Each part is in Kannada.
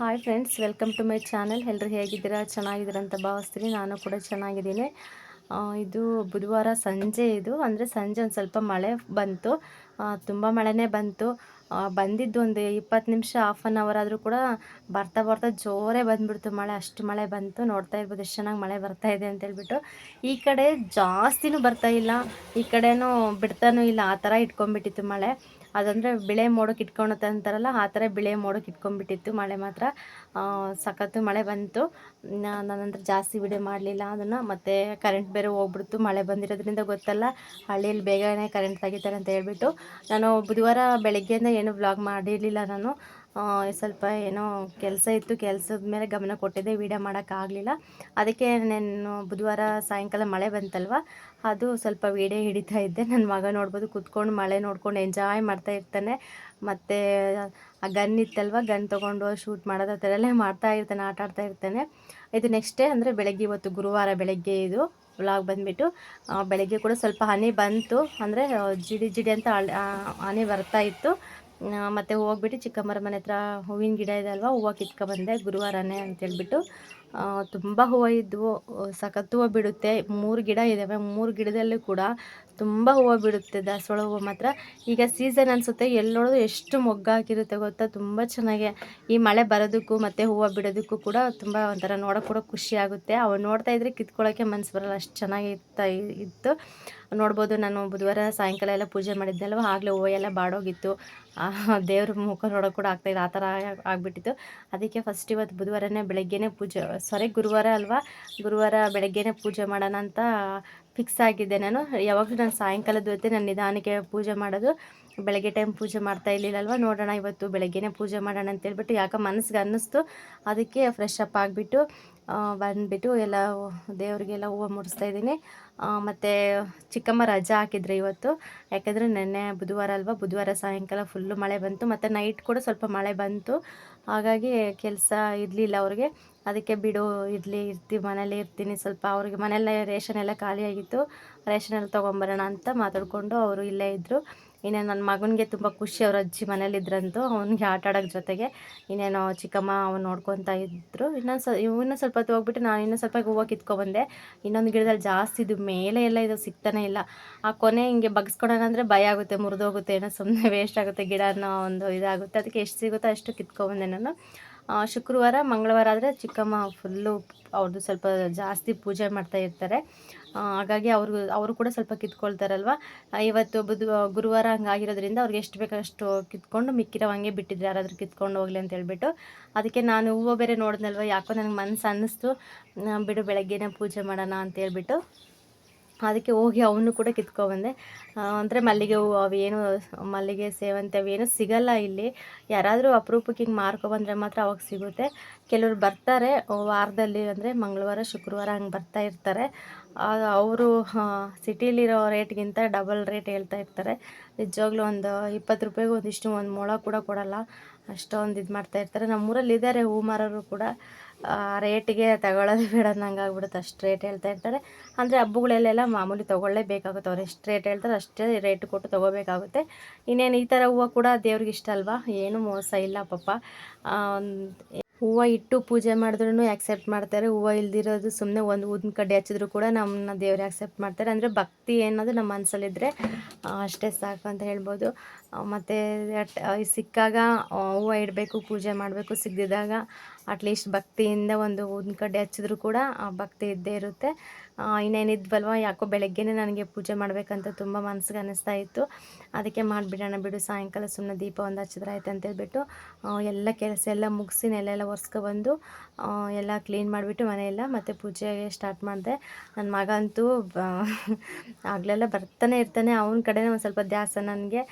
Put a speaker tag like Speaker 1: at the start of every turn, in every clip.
Speaker 1: Hi friends, welcome to my channel. ಎಲ್ಲರೂ ಹೇಗಿದ್ದೀರಾ? ಚೆನ್ನಾಗಿದ್ದೀರಾ ಅಂತ ಭಾವಿಸ್ತೀನಿ. ನಾನು ಕೂಡ ಚೆನ್ನಾಗಿದ್ದೀನಿ. ಇದು ಬುಧವಾರ ಸಂಜೆ, ಇದು ಅಂದರೆ ಸಂಜೆ ಒಂದು ಸ್ವಲ್ಪ ಮಳೆ ಬಂತು. ತುಂಬ ಮಳೆನೇ ಬಂತು. ಬಂದಿದ್ದು ಒಂದು 20 ನಿಮಿಷ, ಹಾಫ್ ಆನ್ ಅವರ್ ಆದರೂ ಕೂಡ ಬರ್ತಾ ಬರ್ತಾ ಜೋರೇ ಬಂದುಬಿಡ್ತು ಮಳೆ. ಅಷ್ಟು ಮಳೆ ಬಂತು. ನೋಡ್ತಾ ಇರ್ಬೋದು ಎಷ್ಟು ಚೆನ್ನಾಗಿ ಮಳೆ ಬರ್ತಾ ಇದೆ ಅಂತೇಳ್ಬಿಟ್ಟು. ಈ ಕಡೆ ಜಾಸ್ತಿನೂ ಬರ್ತಾ ಇಲ್ಲ, ಈ ಕಡೆನೂ ಬಿಡ್ತಾನೂ ಇಲ್ಲ, ಆ ಥರ ಇಟ್ಕೊಂಡ್ಬಿಟ್ಟಿತ್ತು ಮಳೆ. ಅದಂದರೆ ಬಿಳೆ ಮೋಡಕ್ಕೆ ಇಟ್ಕೊಳುತ್ತೆ ಅಂತಾರಲ್ಲ, ಆ ಥರ ಬಿಳೆ ಮೋಡಕ್ಕೆ ಇಟ್ಕೊಂಡ್ಬಿಟ್ಟಿತ್ತು ಮಳೆ ಮಾತ್ರ. ಸಖತ್ತು ಮಳೆ ಬಂತು. ನಾನಂದ್ರೆ ಜಾಸ್ತಿ ವಿಡಿಯೋ ಮಾಡಲಿಲ್ಲ ಅದನ್ನು. ಮತ್ತು ಕರೆಂಟ್ ಬೇರೆ ಹೋಗ್ಬಿಡ್ತು ಮಳೆ ಬಂದಿರೋದ್ರಿಂದ. ಗೊತ್ತಲ್ಲ, ಹಳ್ಳಿಯಲ್ಲಿ ಬೇಗನೆ ಕರೆಂಟ್ ತೆಗಿತಾರೆ ಅಂತ ಹೇಳ್ಬಿಟ್ಟು ನಾನು ಬುಧವಾರ ಬೆಳಗ್ಗೆಯಿಂದ ಏನು ವ್ಲಾಗ್ ಮಾಡಿರಲಿಲ್ಲ. ನಾನು ಸ್ವಲ್ಪ ಏನೋ ಕೆಲಸ ಇತ್ತು, ಕೆಲಸದ ಮೇಲೆ ಗಮನ ಕೊಟ್ಟಿದ್ದೆ, ವೀಡಿಯೋ ಮಾಡೋಕ್ಕಾಗಲಿಲ್ಲ. ಅದಕ್ಕೆ ನಾನು ಬುಧವಾರ ಸಾಯಂಕಾಲ ಮಳೆ ಬಂತಲ್ವ, ಅದು ಸ್ವಲ್ಪ ವೀಡಿಯೋ ಹಿಡಿತಾ ಇದ್ದೆ. ನನ್ನ ಮಗ ನೋಡ್ಬೋದು ಕೂತ್ಕೊಂಡು ಮಳೆ ನೋಡ್ಕೊಂಡು ಎಂಜಾಯ್ ಮಾಡ್ತಾ ಇರ್ತಾನೆ. ಮತ್ತು ಆ ಗನ್ ಇತ್ತಲ್ವ, ಗನ್ ತೊಗೊಂಡು ಶೂಟ್ ಮಾಡೋದು ಆ ಥರ ಎಲ್ಲ ಮಾಡ್ತಾ ಇರ್ತಾನೆ, ಆಟ ಆಡ್ತಾ ಇರ್ತಾನೆ. ಇದು ನೆಕ್ಸ್ಟ್ ಡೇ ಅಂದರೆ ಬೆಳಗ್ಗೆ, ಇವತ್ತು ಗುರುವಾರ ಬೆಳಗ್ಗೆ ಇದು ವ್ಲಾಗ್ ಬಂದುಬಿಟ್ಟು. ಬೆಳಗ್ಗೆ ಕೂಡ ಸ್ವಲ್ಪ ಹನಿ ಬಂತು, ಅಂದರೆ ಜಿಡಿ ಜಿಡಿ ಅಂತ ಹನಿ ಬರ್ತಾ ಇತ್ತು. ಮತ್ತು ಹೋಗ್ಬಿಟ್ಟು ಚಿಕ್ಕಮ್ಮರ ಮನೆ ಹತ್ರ ಹೂವಿನ ಗಿಡ ಇದೆ ಅಲ್ವಾ, ಹೂವು ಕಿತ್ಕೊಬಂದೆ ಗುರುವಾರನೇ ಅಂತೇಳ್ಬಿಟ್ಟು. ತುಂಬ ಹೂವು ಇದ್ದವು, ಸಖತ್ತು ಹೂವು ಬಿಡುತ್ತೆ. 3 ಗಿಡ ಇದ್ದಾವೆ, 3 ಗಿಡದಲ್ಲೂ ಕೂಡ ತುಂಬ ಹೂವು ಬಿಡುತ್ತೆ, ದಾಸವಾಳ ಹೂವು ಮಾತ್ರ. ಈಗ ಸೀಸನ್ ಅನಿಸುತ್ತೆ, ಎಲ್ಲಿ ನೋಡೋದು ಎಷ್ಟು ಮೊಗ್ಗಾಕಿರುತ್ತೆ ಗೊತ್ತಾ, ತುಂಬ ಚೆನ್ನಾಗಿ. ಈ ಮಳೆ ಬರೋದಕ್ಕೂ ಮತ್ತು ಹೂವು ಬಿಡೋದಕ್ಕೂ ಕೂಡ ತುಂಬ ಒಂಥರ ನೋಡೋಕೆ ಕೂಡ ಖುಷಿ ಆಗುತ್ತೆ. ಅವು ನೋಡ್ತಾ ಇದ್ರೆ ಕಿತ್ಕೊಳ್ಳೋಕ್ಕೆ ಮನಸ್ಸು ಬರೋಲ್ಲ, ಅಷ್ಟು ಚೆನ್ನಾಗಿ ಇತ್ತು. ನೋಡ್ಬೋದು, ನಾನು ಬುಧವಾರ ಸಾಯಂಕಾಲ ಎಲ್ಲ ಪೂಜೆ ಮಾಡಿದ್ದೆಲ್ವ, ಆಗಲೇ ಹೂವು ಎಲ್ಲ ಬಾಡೋಗಿತ್ತು. ದೇವ್ರ ಮುಖ ನೋಡೋಕೆ ಕೂಡ ಆಗ್ತಾಯಿಲ್ಲ, ಆ ಥರ ಆಗಿಬಿಟ್ಟಿತ್ತು. ಅದಕ್ಕೆ ಫಸ್ಟ್ ಇವತ್ತು ಬುಧವಾರನೇ ಬೆಳಗ್ಗೆನೇ ಪೂಜೆ, ಗುರುವಾರ ಅಲ್ವಾ, ಗುರುವಾರ ಬೆಳಗ್ಗೆನೇ ಪೂಜೆ ಮಾಡೋಣ ಅಂತ ಫಿಕ್ಸ್ ಆಗಿದ್ದೆ ನಾನು. ಯಾವಾಗಲೂ ನಾನು ಸಾಯಂಕಾಲದ ಹೊತ್ತೇ ನಾನು ನಿಧಾನಕ್ಕೆ ಪೂಜೆ ಮಾಡೋದು, ಬೆಳಗ್ಗೆ ಟೈಮ್ ಪೂಜೆ ಮಾಡ್ತಾ ಇರಲಿಲ್ಲಲ್ವ. ನೋಡೋಣ ಇವತ್ತು ಬೆಳಗ್ಗೆನೇ ಪೂಜೆ ಮಾಡೋಣ ಅಂತೇಳ್ಬಿಟ್ಟು ಯಾಕೆ ಮನಸ್ಸಿಗೆ ಅನ್ನಿಸ್ತು. ಅದಕ್ಕೆ ಫ್ರೆಶ್ ಅಪ್ ಆಗಿಬಿಟ್ಟು ಬಂದುಬಿಟ್ಟು ಎಲ್ಲ ದೇವರಿಗೆಲ್ಲ ಹೂವು ಮುಡಿಸ್ತಾ ಇದ್ದೀನಿ. ಮತ್ತು ಚಿಕ್ಕಮ್ಮ ರಜಾ ಹಾಕಿದ್ರು ಇವತ್ತು, ಯಾಕೆಂದರೆ ನೆನ್ನೆ ಬುಧವಾರ ಅಲ್ವಾ, ಬುಧವಾರ ಸಾಯಂಕಾಲ ಫುಲ್ಲು ಮಳೆ ಬಂತು. ಮತ್ತು ನೈಟ್ ಕೂಡ ಸ್ವಲ್ಪ ಮಳೆ ಬಂತು, ಹಾಗಾಗಿ ಕೆಲಸ ಇರಲಿಲ್ಲ ಅವ್ರಿಗೆ. ಅದಕ್ಕೆ ಬಿಡು, ಇರ್ತೀವಿ ಮನೇಲಿ ಇರ್ತೀನಿ ಸ್ವಲ್ಪ. ಅವ್ರಿಗೆ ಮನೆಯಲ್ಲೇ ರೇಷನ್ ಎಲ್ಲ ಖಾಲಿಯಾಗಿತ್ತು, ರೇಷನ್ ಎಲ್ಲ ತೊಗೊಂಬರೋಣ ಅಂತ ಮಾತಾಡಿಕೊಂಡು ಅವರು ಇಲ್ಲೇ ಇದ್ದರು. ಇನ್ನೇನು ನನ್ನ ಮಗನಿಗೆ ತುಂಬ ಖುಷಿ, ಅವ್ರ ಅಜ್ಜಿ ಮನೇಲಿದ್ರಂತೂ, ಅವನಿಗೆ ಆಟ ಆಡೋಕ್ಕೆ ಜೊತೆಗೆ. ಇನ್ನೇನು ಚಿಕ್ಕಮ್ಮ ಅವ್ನು ನೋಡ್ಕೊತಾ ಇದ್ದರು. ಇನ್ನೂ ಸ್ವಲ್ಪ ಹೊತ್ತು ಹೋಗ್ಬಿಟ್ಟು ನಾನು ಇನ್ನೂ ಸ್ವಲ್ಪ ಹೂವು ಕಿತ್ಕೊಬಂದೆ. ಇನ್ನೊಂದು ಗಿಡದಲ್ಲಿ ಜಾಸ್ತಿ ಇದು ಮೇಲೆ ಎಲ್ಲ ಇದು ಸಿಗ್ತಾನೆ ಇಲ್ಲ. ಆ ಕೊನೆ ಹಿಂಗೆ ಬಗ್ಸ್ಕೊಳೋಣ ಅಂದರೆ ಭಯ ಆಗುತ್ತೆ, ಮುರಿದೋಗುತ್ತೆ ಏನೋ, ಸುಮ್ಮನೆ ವೇಸ್ಟ್ ಆಗುತ್ತೆ ಗಿಡ ಅನ್ನೋ ಒಂದು ಇದಾಗುತ್ತೆ. ಅದಕ್ಕೆ ಎಷ್ಟು ಸಿಗುತ್ತೋ ಅಷ್ಟು ಕಿತ್ಕೊಬಂದೆ ನಾನು. ಶುಕ್ರವಾರ ಮಂಗಳವಾರ ಆದರೆ ಚಿಕ್ಕಮ್ಮ ಫುಲ್ಲು ಅವ್ರದ್ದು ಸ್ವಲ್ಪ ಜಾಸ್ತಿ ಪೂಜೆ ಮಾಡ್ತಾ ಇರ್ತಾರೆ, ಹಾಗಾಗಿ ಅವರು ಕೂಡ ಸ್ವಲ್ಪ ಕಿತ್ಕೊಳ್ತಾರಲ್ವ. ಇವತ್ತು ಗುರುವಾರ ಹಂಗಾಗಿರೋದ್ರಿಂದ ಅವ್ರಿಗೆ ಎಷ್ಟು ಬೇಕೋ ಅಷ್ಟು ಕಿತ್ಕೊಂಡು ಮಿಕ್ಕಿರೋ ಹಂಗೆ ಬಿಟ್ಟಿದ್ರು, ಯಾರಾದರೂ ಕಿತ್ಕೊಂಡು ಹೋಗಲಿ ಅಂತ ಹೇಳ್ಬಿಟ್ಟು. ಅದಕ್ಕೆ ನಾನು ಹೂವು ಬೇರೆ ನೋಡಿದ್ನಲ್ವ, ಯಾಕೋ ನನಗೆ ಮನಸ್ಸು ಅನ್ನಿಸ್ತು, ಬಿಡು ಬೆಳಗ್ಗೆನೇ ಪೂಜೆ ಮಾಡೋಣ ಅಂತೇಳ್ಬಿಟ್ಟು. ಅದಕ್ಕೆ ಹೋಗಿ ಅವನು ಕೂಡ ಕಿತ್ಕೊಬಂದೆ. ಅಂದರೆ ಮಲ್ಲಿಗೆ ಹೂವು ಅವೇನು, ಮಲ್ಲಿಗೆ ಸೇವಂತಿ ಅವೇನು ಸಿಗಲ್ಲ ಇಲ್ಲಿ. ಯಾರಾದರೂ ಅಪರೂಪಕ್ಕೆ ಹಿಂಗೆ ಮಾರ್ಕೊಬಂದರೆ ಮಾತ್ರ ಅವಾಗ ಸಿಗುತ್ತೆ. ಕೆಲವ್ರು ಬರ್ತಾರೆ ವಾರದಲ್ಲಿ, ಅಂದರೆ ಮಂಗಳವಾರ ಶುಕ್ರವಾರ ಹಂಗೆ ಬರ್ತಾ ಇರ್ತಾರೆ. ಅವರು ಸಿಟಿಲಿರೋ ರೇಟ್ಗಿಂತ ಡಬಲ್ ರೇಟ್ ಹೇಳ್ತಾ ಇರ್ತಾರೆ. ನಿಜವಾಗ್ಲೂ ಒಂದು 20 ರೂಪಾಯಿಗೆ ಒಂದಿಷ್ಟು ಒಂದು ಮೊಳ ಕೂಡ ಕೊಡೋಲ್ಲ, ಅಷ್ಟೊಂದು ಇದು ಮಾಡ್ತಾ ಇರ್ತಾರೆ. ನಮ್ಮೂರಲ್ಲಿ ಇದ್ದಾರೆ ಹೂ ಮಾರೋರು ಕೂಡ, ರೇಟಿಗೆ ತಗೊಳ್ಳೋದೇ ಬೇಡ ಅನ್ನಂಗೆ ಆಗ್ಬಿಡುತ್ತೆ, ಅಷ್ಟು ರೇಟ್ ಹೇಳ್ತಾ ಇರ್ತಾರೆ. ಅಂದರೆ ಹಬ್ಬಗಳಲ್ಲೆಲ್ಲ ಮಾಮೂಲಿ ತೊಗೊಳ್ಳೇಬೇಕಾಗುತ್ತೆ, ಅವ್ರು ಎಷ್ಟು ರೇಟ್ ಹೇಳ್ತಾರೆ ಅಷ್ಟೇ ರೇಟ್ ಕೊಟ್ಟು ತೊಗೋಬೇಕಾಗುತ್ತೆ. ಇನ್ನೇನು ಈ ಥರ ಹೂವು ಕೂಡ ದೇವ್ರಿಗೆ ಇಷ್ಟ ಅಲ್ವಾ, ಏನು ಮೋಸ ಇಲ್ಲ ಪಾಪ. ಹೂವು ಇಟ್ಟು ಪೂಜೆ ಮಾಡಿದ್ರೂ ಆ್ಯಕ್ಸೆಪ್ಟ್ ಮಾಡ್ತಾರೆ, ಹೂವು ಇಲ್ದಿರೋದು ಸುಮ್ಮನೆ ಒಂದು ಊದಿನ ಕಡ್ಡಿ ಹಚ್ಚಿದ್ರು ಕೂಡ ನಮ್ಮನ್ನ ದೇವ್ರು ಆ್ಯಕ್ಸೆಪ್ಟ್ ಮಾಡ್ತಾರೆ. ಅಂದರೆ ಭಕ್ತಿ ಅನ್ನೋದು ನಮ್ಮ ಮನಸ್ಸಲ್ಲಿದ್ದರೆ ಅಷ್ಟೇ ಸಾಕು ಅಂತ ಹೇಳ್ಬೋದು. ಮತ್ತು ಸಿಕ್ಕಾಗ ಹೂವು ಇಡಬೇಕು, ಪೂಜೆ ಮಾಡಬೇಕು. ಸಿಗದಿದ್ದಾಗ ಅಟ್ಲೀಸ್ಟ್ ಭಕ್ತಿಯಿಂದ ಒಂದು ಊದಿನ ಕಡ್ಡಿ ಹಚ್ಚಿದ್ರು ಕೂಡ ಆ ಭಕ್ತಿ ಇದ್ದೇ ಇರುತ್ತೆ. ಇನ್ನೇನಿದ್ವಲ್ವ, ಯಾಕೋ ಬೆಳಗ್ಗೆನೇ ನನಗೆ ಪೂಜೆ ಮಾಡಬೇಕಂತ ತುಂಬ ಮನಸ್ಸಿಗೆ ಅನ್ನಿಸ್ತಾ ಇತ್ತು. ಅದಕ್ಕೆ ಮಾಡಿಬಿಡೋಣ ಬಿಡು, ಸಾಯಂಕಾಲ ಸುಮ್ಮನೆ ದೀಪ ಒಂದು ಹಚ್ಚಿದ್ರೆ ಆಯ್ತು ಅಂತೇಳ್ಬಿಟ್ಟು ಎಲ್ಲ ಕೆಲಸ ಎಲ್ಲ ಮುಗಿಸಿ ನೆಲೆಲ್ಲ ಒರೆಸ್ಕೊಬಂದು ಎಲ್ಲ ಕ್ಲೀನ್ ಮಾಡಿಬಿಟ್ಟು ಮನೆಯೆಲ್ಲ ಮತ್ತು ಪೂಜೆಗೆ ಸ್ಟಾರ್ಟ್ ಮಾಡಿದೆ. ನನ್ನ ಮಗ ಅಂತೂ ಆಗಲೆಲ್ಲ ಬರ್ತಾನೆ ಇರ್ತಾನೆ, ಅವನ ಕಡೆನೇ ಒಂದು ಸ್ವಲ್ಪ ಧ್ಯಾಸ ನನಗೆ.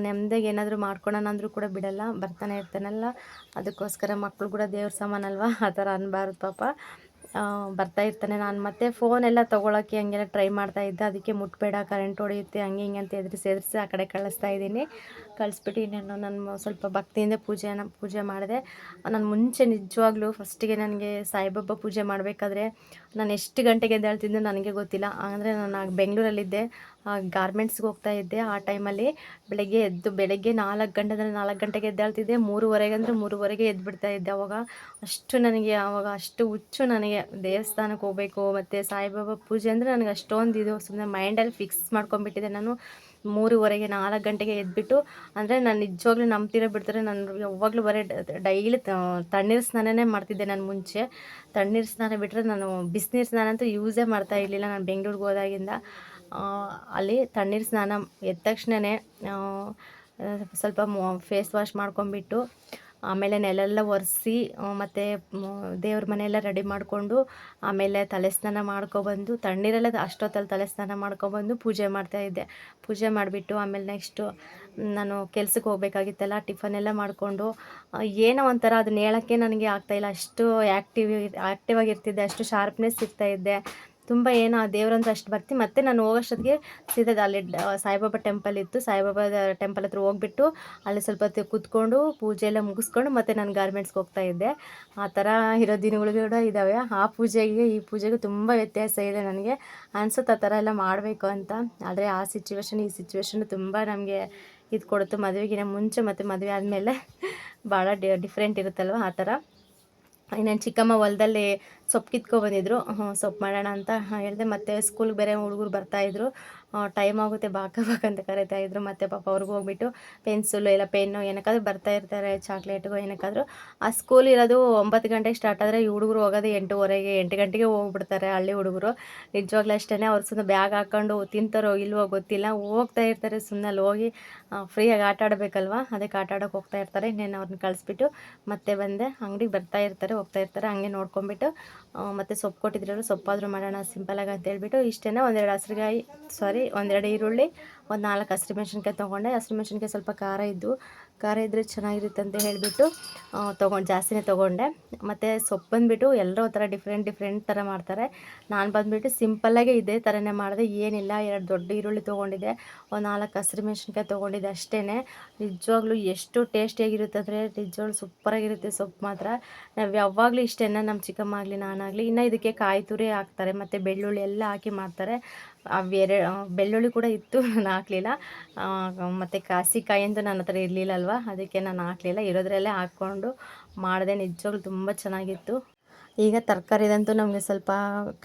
Speaker 1: ನೆಮ್ಮದಿಗೆ ಏನಾದರೂ ಮಾಡ್ಕೊಳೋಣ ಅಂದರೂ ಕೂಡ ಬಿಡಲ್ಲ, ಬರ್ತಾನೆ ಇರ್ತಾನಲ್ಲ. ಅದಕ್ಕೋಸ್ಕರ ಮಕ್ಕಳು ಕೂಡ ದೇವ್ರ ಸಮಾನ ಅಲ್ವಾ, ಆ ಥರ ಅನ್ನಬಾರ್ದು ಪಾಪ. ಬರ್ತಾ ಇರ್ತಾನೆ. ನಾನು ಮತ್ತೆ ಫೋನೆಲ್ಲ ತೊಗೊಳಕ್ಕೆ ಹಂಗೆಲ್ಲ ಟ್ರೈ ಮಾಡ್ತಾಯಿದ್ದೆ, ಅದಕ್ಕೆ ಮುಟ್ಬೇಡ ಕರೆಂಟ್ ಹೊಡೆಯುತ್ತೆ ಹಂಗೆ ಹಿಂಗೆ ಅಂತ ಎದುರಿಸಿ ಆ ಕಡೆ ಕಳಿಸ್ತಾ ಇದ್ದೀನಿ. ಕಳಿಸ್ಬಿಟ್ಟು ಇನ್ನೇನು ನಾನು ಸ್ವಲ್ಪ ಭಕ್ತಿಯಿಂದ ಪೂಜೆ ಮಾಡಿದೆ. ನಾನು ಮುಂಚೆ ನಿಜವಾಗ್ಲೂ ಫಸ್ಟಿಗೆ ನನಗೆ ಸಾಯಿಬಾಬಾ ಪೂಜೆ ಮಾಡಬೇಕಾದ್ರೆ ನಾನು ಎಷ್ಟು ಗಂಟೆಗೆ ಎದ್ದೇಳ್ತಿದ್ದೆ ನನಗೆ ಗೊತ್ತಿಲ್ಲ. ಅಂದರೆ ನಾನು ಬೆಂಗಳೂರಲ್ಲಿದ್ದೆ, ಗಾರ್ಮೆಂಟ್ಸ್ಗೆ ಹೋಗ್ತಾ ಇದ್ದೆ. ಆ ಟೈಮಲ್ಲಿ ಬೆಳಗ್ಗೆ 4 ಗಂಟೆ ಅಂದರೆ 4 ಗಂಟೆಗೆ ಎದ್ದೇಳ್ತಿದ್ದೆ. 3:30 ಅಂದರೆ 3:30ಗೆ ಎದ್ಬಿಡ್ತಾ ಇದ್ದೆ. ಆವಾಗ ಅಷ್ಟು ಹುಚ್ಚು ನನಗೆ. ದೇವಸ್ಥಾನಕ್ಕೆ ಹೋಗಬೇಕು ಮತ್ತು ಸಾಯಿಬಾಬಾ ಪೂಜೆ ಅಂದರೆ ನನಗೆ ಅಷ್ಟೊಂದು ಇದು. ಸುಮ್ಮನೆ ಮೈಂಡಲ್ಲಿ ಫಿಕ್ಸ್ ಮಾಡ್ಕೊಂಡ್ಬಿಟ್ಟಿದ್ದೆ ನಾನು. 3:30 4 ಗಂಟೆಗೆ ಎದ್ಬಿಟ್ಟು, ಅಂದರೆ ನಾನು ನಿಜವಾಗ್ಲೂ ನಂಬ್ತಿರೋ ಬಿಡ್ತಾರೆ, ನಾನು ಯಾವಾಗಲೂ ಬರೀ ಡೈಲಿ ತಣ್ಣೀರು ಸ್ನಾನನೇ ಮಾಡ್ತಿದ್ದೆ ನಾನು ಮುಂಚೆ. ತಣ್ಣೀರು ಸ್ನಾನ ಬಿಟ್ಟರೆ ನಾನು ಬಿಸಿನೀರು ಸ್ನಾನ ಅಂತೂ ಯೂಸೇ ಮಾಡ್ತಾ ಇರಲಿಲ್ಲ ನಾನು ಬೆಂಗಳೂರಿಗೆ ಹೋದಾಗಿಂದ. ಅಲ್ಲಿ ತಣ್ಣೀರು ಸ್ನಾನ ಎದ್ದ ತಕ್ಷಣವೇ ಸ್ವಲ್ಪ ಫೇಸ್ ವಾಶ್ ಮಾಡ್ಕೊಂಬಿಟ್ಟು, ಆಮೇಲೆ ನೆಲೆಲ್ಲ ಒರೆಸಿ, ಮತ್ತು ದೇವ್ರ ಮನೆಯೆಲ್ಲ ರೆಡಿ ಮಾಡಿಕೊಂಡು, ಆಮೇಲೆ ತಲೆ ಸ್ನಾನ ಮಾಡ್ಕೊಬಂದು, ತಣ್ಣೀರಲ್ಲೇ ಅಷ್ಟೊತ್ತಲ್ಲಿ ತಲೆ ಸ್ನಾನ ಮಾಡ್ಕೊಬಂದು ಪೂಜೆ ಮಾಡ್ತಾಯಿದ್ದೆ. ಪೂಜೆ ಮಾಡಿಬಿಟ್ಟು ಆಮೇಲೆ ನೆಕ್ಸ್ಟು ನಾನು ಕೆಲ್ಸಕ್ಕೆ ಹೋಗ್ಬೇಕಾಗಿತ್ತಲ್ಲ, ಟಿಫನ್ ಎಲ್ಲ ಮಾಡಿಕೊಂಡು, ಏನೋ ಒಂಥರ ಅದನ್ನ ಹೇಳೋಕ್ಕೆ ನನಗೆ ಆಗ್ತಾಯಿಲ್ಲ. ಅಷ್ಟು ಆ್ಯಕ್ಟಿವ್ ಆಗಿರ್ತಿದ್ದೆ, ಅಷ್ಟು ಶಾರ್ಪ್ನೆಸ್ ಇರ್ತಾಯಿದ್ದೆ. ತುಂಬ ಏನೋ ಆ ದೇವ್ರಂದ್ರೆ ಅಷ್ಟು ಭಕ್ತಿ. ಮತ್ತು ನಾನು ಹೋಗೋಷ್ಟೊತ್ತಿಗೆ ಸೀದಾ ಅಲ್ಲಿ ಸಾಯಿಬಾಬಾ ಟೆಂಪಲ್ ಇತ್ತು. ಸಾಯಿಬಾಬಾ ಟೆಂಪಲ್ ಹತ್ರ ಹೋಗ್ಬಿಟ್ಟು ಅಲ್ಲಿ ಸ್ವಲ್ಪ ಹೊತ್ತು ಕೂತ್ಕೊಂಡು ಪೂಜೆ ಎಲ್ಲ ಮುಗಿಸ್ಕೊಂಡು ಮತ್ತೆ ನಾನು ಗಾರ್ಮೆಂಟ್ಸ್ಗೆ ಹೋಗ್ತಾಯಿದ್ದೆ. ಆ ಥರ ಇರೋ ದಿನಗಳು ಕೂಡ ಇದ್ದಾವೆ. ಆ ಪೂಜೆಗೆ ಈ ಪೂಜೆಗೂ ತುಂಬ ವ್ಯತ್ಯಾಸ ಇದೆ. ನನಗೆ ಅನ್ಸುತ್ತೆ ಆ ಥರ ಎಲ್ಲ ಮಾಡಬೇಕು ಅಂತ. ಆದರೆ ಆ ಈ ಸಿಚುವೇಶನ್ ತುಂಬ ನಮಗೆ ಇದು ಕೊಡುತ್ತೆ. ಮದುವೆಗಿನ ಮುಂಚೆ ಮತ್ತು ಮದುವೆ ಆದಮೇಲೆ ಭಾಳ ಡಿಫ್ರೆಂಟ್ ಇರುತ್ತಲ್ವ, ಆ ಥರ. ಇನ್ನೇನು ಚಿಕ್ಕಮ್ಮ ಹೊಲದಲ್ಲಿ ಸೊಪ್ಪು ಕಿತ್ಕೊಬಂದಿದ್ರು. ಸೊಪ್ಪು ಮಾಡೋಣ ಅಂತ ಹೇಳಿದೆ. ಮತ್ತು ಸ್ಕೂಲ್ಗೆ ಬೇರೆ ಹುಡುಗರು ಬರ್ತಾಯಿದ್ರು. ಟೈಮ್ ಆಗುತ್ತೆ ಅಂತ ಕರೀತಾಯಿದ್ರು. ಮತ್ತು ಪಾಪ ಅವ್ರಿಗೆ ಹೋಗ್ಬಿಟ್ಟು ಪೆನ್ಸಿಲು ಇಲ್ಲ ಪೆನ್ನು ಏನಕ್ಕಾದ್ರೂ ಬರ್ತಾಯಿರ್ತಾರೆ, ಚಾಕ್ಲೇಟು ಏನಕ್ಕಾದರೂ. ಆ ಸ್ಕೂಲ್ ಇರೋದು 9 ಗಂಟೆಗೆ ಸ್ಟಾರ್ಟ್ ಆದರೆ ಈ ಹುಡುಗರು ಹೋಗೋದು 8:30 8 ಗಂಟೆಗೆ ಹೋಗ್ಬಿಡ್ತಾರೆ. ಹಳ್ಳಿ ಹುಡುಗರು ನಿಜವಾಗ್ಲೂ ಅಷ್ಟೇ. ಅವ್ರು ಸುಮ್ಮನೆ ಬ್ಯಾಗ್ ಹಾಕ್ಕೊಂಡು ತಿಂತಾರೋ ಇಲ್ವೋ ಗೊತ್ತಿಲ್ಲ, ಹೋಗ್ತಾ ಇರ್ತಾರೆ. ಸುಮ್ಮನೆ ಅಲ್ಲಿ ಹೋಗಿ ಫ್ರೀಯಾಗಿ ಆಟ ಆಡಬೇಕಲ್ವ, ಅದಕ್ಕೆ ಆಟ ಆಡೋಕೆ ಹೋಗ್ತಾ ಇರ್ತಾರೆ. ಇನ್ನೇನು ಅವ್ರನ್ನ ಕಳಿಸ್ಬಿಟ್ಟು ಮತ್ತೆ ಬಂದೆ. ಅಂಗಡಿಗೆ ಹೋಗ್ತಾ ಇರ್ತಾರೆ. ಹಂಗೆ ನೋಡ್ಕೊಂಬಿಟ್ಟು ಮತ್ತು ಸೊಪ್ಪು ಕೊಟ್ಟಿದ್ರು, ಸೊಪ್ಪಾದರೂ ಮಾಡೋಣ ಸಿಂಪಲಾಗಿ ಅಂತ ಹೇಳ್ಬಿಟ್ಟು ಇಷ್ಟೇ. ಒಂದೆರಡು ಈರುಳ್ಳಿ, ಒಂದು 4 ಹಸಿಮೆಣ್ಸಿನ್ಕಾಯಿ ತೊಗೊಂಡೆ. ಹಸಿಮೆಣ್ಸಿನ್ಕಾಯಿ ಸ್ವಲ್ಪ ಖಾರ ಇದ್ದರೆ ಚೆನ್ನಾಗಿರುತ್ತೆ ಅಂತ ಹೇಳಿಬಿಟ್ಟು ಜಾಸ್ತಿನೇ ತೊಗೊಂಡೆ. ಮತ್ತು ಸೊಪ್ಪು ಬಂದುಬಿಟ್ಟು ಎಲ್ಲರೂ ಒಂಥರ ಡಿಫ್ರೆಂಟ್ ಥರ ಮಾಡ್ತಾರೆ. ನಾನು ಬಂದುಬಿಟ್ಟು ಸಿಂಪಲ್ಲಾಗೆ ಇದೇ ಥರನೇ ಮಾಡಿದೆ. ಏನಿಲ್ಲ, 2 ದೊಡ್ಡ ಈರುಳ್ಳಿ ತೊಗೊಂಡಿದ್ದೆ, ಒಂದು 4 ಹಸಿಮೆಣ್ಸಿನ್ಕಾಯಿ ತೊಗೊಂಡಿದ್ದೆ ಅಷ್ಟೇ. ನಿಜವಾಗ್ಲೂ ಎಷ್ಟು ಟೇಸ್ಟಿಯಾಗಿರುತ್ತೆ ಅಂದರೆ ನಿಜವಾಗ್ಲೂ ಸೂಪರಾಗಿರುತ್ತೆ ಸೊಪ್ಪು ಮಾತ್ರ. ನಾವು ಯಾವಾಗಲೂ ಇಷ್ಟೇ, ನಮ್ಮ ಚಿಕ್ಕಮ್ಮ ಆಗಲಿ ನಾನಾಗಲಿ. ಇನ್ನು ಇದಕ್ಕೆ ಕಾಯಿ ತುರಿ ಹಾಕ್ತಾರೆ ಮತ್ತು ಬೆಳ್ಳುಳ್ಳಿ ಎಲ್ಲ ಹಾಕಿ ಮಾಡ್ತಾರೆ. ಬೆಳ್ಳುಳ್ಳಿ ಕೂಡ ಇತ್ತು, ನಾನು ಹಾಕಲಿಲ್ಲ. ಮತ್ತು ಕಾಯಿ ಅಂತೂ ನನ್ನ ಹತ್ರ ಇರಲಿಲ್ಲಲ್ವ, ಅದಕ್ಕೆ ನಾನು ಹಾಕಲಿಲ್ಲ. ಇರೋದ್ರಲ್ಲೇ ಹಾಕ್ಕೊಂಡು ಮಾಡಿದೆ. ನಿಜವಾಗ್ಲೂ ತುಂಬ ಚೆನ್ನಾಗಿತ್ತು. ಈಗ ತರಕಾರಿದಂತೂ ನಮಗೆ ಸ್ವಲ್ಪ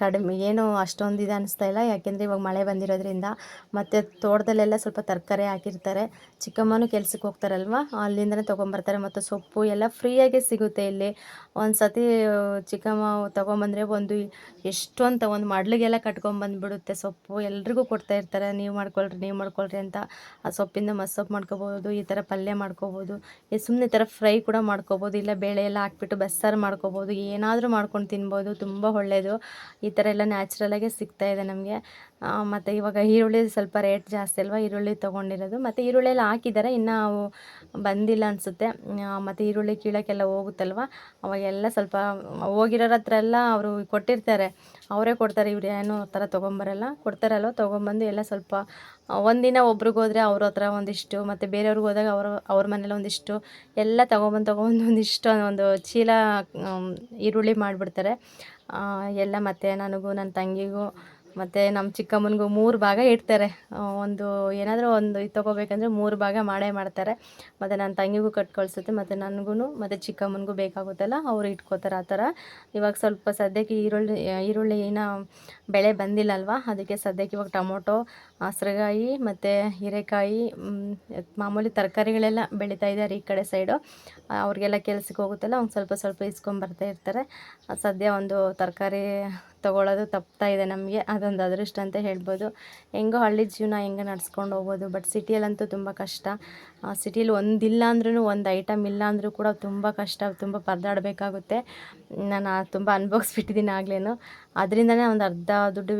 Speaker 1: ಕಡಿಮೆ, ಏನು ಅಷ್ಟೊಂದು ಇದು ಅನ್ನಿಸ್ತಾ ಇಲ್ಲ. ಯಾಕೆಂದರೆ ಇವಾಗ ಮಳೆ ಬಂದಿರೋದ್ರಿಂದ. ಮತ್ತು ತೋಟದಲ್ಲೆಲ್ಲ ಸ್ವಲ್ಪ ತರಕಾರಿ ಹಾಕಿರ್ತಾರೆ. ಚಿಕ್ಕಮ್ಮನೂ ಕೆಲ್ಸಕ್ಕೆ ಹೋಗ್ತಾರಲ್ವ, ಅಲ್ಲಿಂದನೇ ತೊಗೊಂಬರ್ತಾರೆ. ಮತ್ತು ಸೊಪ್ಪು ಎಲ್ಲ ಫ್ರೀಯಾಗೆ ಸಿಗುತ್ತೆ ಇಲ್ಲಿ. ಒಂದು ಸತಿ ಚಿಕ್ಕಮ್ಮ ತೊಗೊಂಬಂದರೆ ಒಂದು ಮಡ್ಲಿಗೆಲ್ಲ ಕಟ್ಕೊಂಬಂದುಬಿಡುತ್ತೆ ಸೊಪ್ಪು. ಎಲ್ರಿಗೂ ಕೊಡ್ತಾಯಿರ್ತಾರೆ, ನೀವು ಮಾಡ್ಕೊಳ್ರಿ ಅಂತ. ಆ ಸೊಪ್ಪಿಂದ ಮಸ್ಸೊಪ್ಪು ಮಾಡ್ಕೊಬೋದು, ಈ ಥರ ಪಲ್ಯ ಮಾಡ್ಕೊಬೋದು, ಸುಮ್ಮನೆ ಈ ಥರ ಫ್ರೈ ಕೂಡ ಮಾಡ್ಕೊಬೋದು, ಇಲ್ಲ ಬೇಳೆ ಎಲ್ಲ ಹಾಕ್ಬಿಟ್ಟು ಬಸ್ಸಾರು ಮಾಡ್ಕೊಬೋದು, ಏನಾದರೂ ಮಾಡ್ಕೊಂಡು ತಿನ್ಬೋದು. ತುಂಬ ಒಳ್ಳೆಯದು. ಈ ಥರ ಎಲ್ಲ ನ್ಯಾಚುರಲಾಗೆ ಸಿಗ್ತಾಯಿದೆ ನಮಗೆ. ಮತ್ತು ಇವಾಗ ಈರುಳ್ಳಿ ಸ್ವಲ್ಪ ರೇಟ್ ಜಾಸ್ತಿ ಅಲ್ವ, ಈರುಳ್ಳಿ ತೊಗೊಂಡಿರೋದು. ಮತ್ತು ಈರುಳ್ಳಿ ಎಲ್ಲ ಹಾಕಿದ್ದಾರೆ, ಇನ್ನೂ ಅವು ಬಂದಿಲ್ಲ ಅನಿಸುತ್ತೆ. ಮತ್ತು ಈರುಳ್ಳಿ ಕೀಳೋಕ್ಕೆಲ್ಲ ಹೋಗುತ್ತಲ್ವ, ಅವಾಗೆಲ್ಲ ಸ್ವಲ್ಪ ಹೋಗಿರೋರ ಹತ್ರ ಎಲ್ಲ ಅವರು ಕೊಟ್ಟಿರ್ತಾರೆ, ಅವರೇ ಕೊಡ್ತಾರೆ. ಇವ್ರು ಏನೋ ಥರ ತೊಗೊಂಬರಲ್ಲ, ಕೊಡ್ತಾರಲ್ವ, ತೊಗೊಂಬಂದು ಎಲ್ಲ ಸ್ವಲ್ಪ ಒಂದಿನ ಒಬ್ರಿಗೆ ಹೋದರೆ ಅವ್ರ ಹತ್ರ ಒಂದಿಷ್ಟು, ಮತ್ತು ಬೇರೆಯವ್ರಿಗೆ ಹೋದಾಗ ಅವ್ರ ಮನೇಲಿ ಒಂದಿಷ್ಟು ಎಲ್ಲ ತೊಗೊಂಬಂದು ಒಂದಿಷ್ಟು ಒಂದು ಚೀಲ ಈರುಳ್ಳಿ ಮಾಡಿಬಿಡ್ತಾರೆ ಎಲ್ಲ. ಮತ್ತು ನನಗೂ ನನ್ನ ತಂಗಿಗೂ ಮತ್ತು ನಮ್ಮ ಚಿಕ್ಕಮ್ಮನಿಗೂ 3 ಭಾಗ ಇಡ್ತಾರೆ. ಏನಾದರೂ ಒಂದು ಇದು ತೊಗೋಬೇಕಂದ್ರೆ 3 ಭಾಗ ಮಾಡೇ ಮಾಡ್ತಾರೆ. ಮತ್ತು ನನ್ನ ತಂಗಿಗೂ ಕಟ್ ಕಳಿಸುತ್ತೆ, ಮತ್ತು ನನಗೂ ಮತ್ತು ಚಿಕ್ಕಮ್ಮನಿಗೂ ಬೇಕಾಗುತ್ತಲ್ಲ, ಅವರು ಇಟ್ಕೋತಾರೆ ಆ ಥರ. ಇವಾಗ ಸ್ವಲ್ಪ ಸದ್ಯಕ್ಕೆ ಈರುಳ್ಳಿ ಏನೋ ಬೆಳೆ ಬಂದಿಲ್ಲ ಅಲ್ವಾ, ಅದಕ್ಕೆ ಸದ್ಯಕ್ಕೆ ಇವಾಗ ಟೊಮೊಟೊ, ಹಸ್ರುಗಾಯಿ ಮತ್ತು ಹೀರೆಕಾಯಿ, ಮಾಮೂಲಿ ತರಕಾರಿಗಳೆಲ್ಲ ಬೆಳೀತಾ ಇದ್ದಾರೆ ಈ ಕಡೆ ಸೈಡು. ಅವ್ರಿಗೆಲ್ಲ ಕೆಲ್ಸಕ್ಕೆ ಹೋಗುತ್ತಲ್ಲ, ಅವ್ನು ಸ್ವಲ್ಪ ಇಸ್ಕೊಂಬರ್ತಾ ಇರ್ತಾರೆ. ಸದ್ಯ ಒಂದು ತರಕಾರಿ ತೊಗೊಳ್ಳೋದು ತಪ್ತಾ ಇದೆ ನಮಗೆ, ಅದೊಂದು ಅದೃಷ್ಟ ಅಂತ ಹೇಳ್ಬೋದು. ಹೆಂಗೋ ಹಳ್ಳಿ ಜೀವನ ಹೆಂಗೆ ನಡ್ಸ್ಕೊಂಡು ಹೋಗ್ಬೋದು. ಬಟ್ ಸಿಟಿಯಲ್ಲಂತೂ ತುಂಬ ಕಷ್ಟ. ಸಿಟಿಲಿ ಒಂದಿಲ್ಲ ಅಂದ್ರೂ, ಒಂದು ಐಟಮ್ ಇಲ್ಲ ಅಂದರೂ ಕೂಡ ತುಂಬ ಕಷ್ಟ, ತುಂಬ ಪರದಾಡಬೇಕಾಗುತ್ತೆ. ನಾನು ತುಂಬ ಅನುಭವಿಸ್ಬಿಟ್ಟಿದ್ದೀನಿ ಆಗ್ಲೇನು. ಅದರಿಂದನೇ ಒಂದು ಅರ್ಧ ದುಡ್ಡು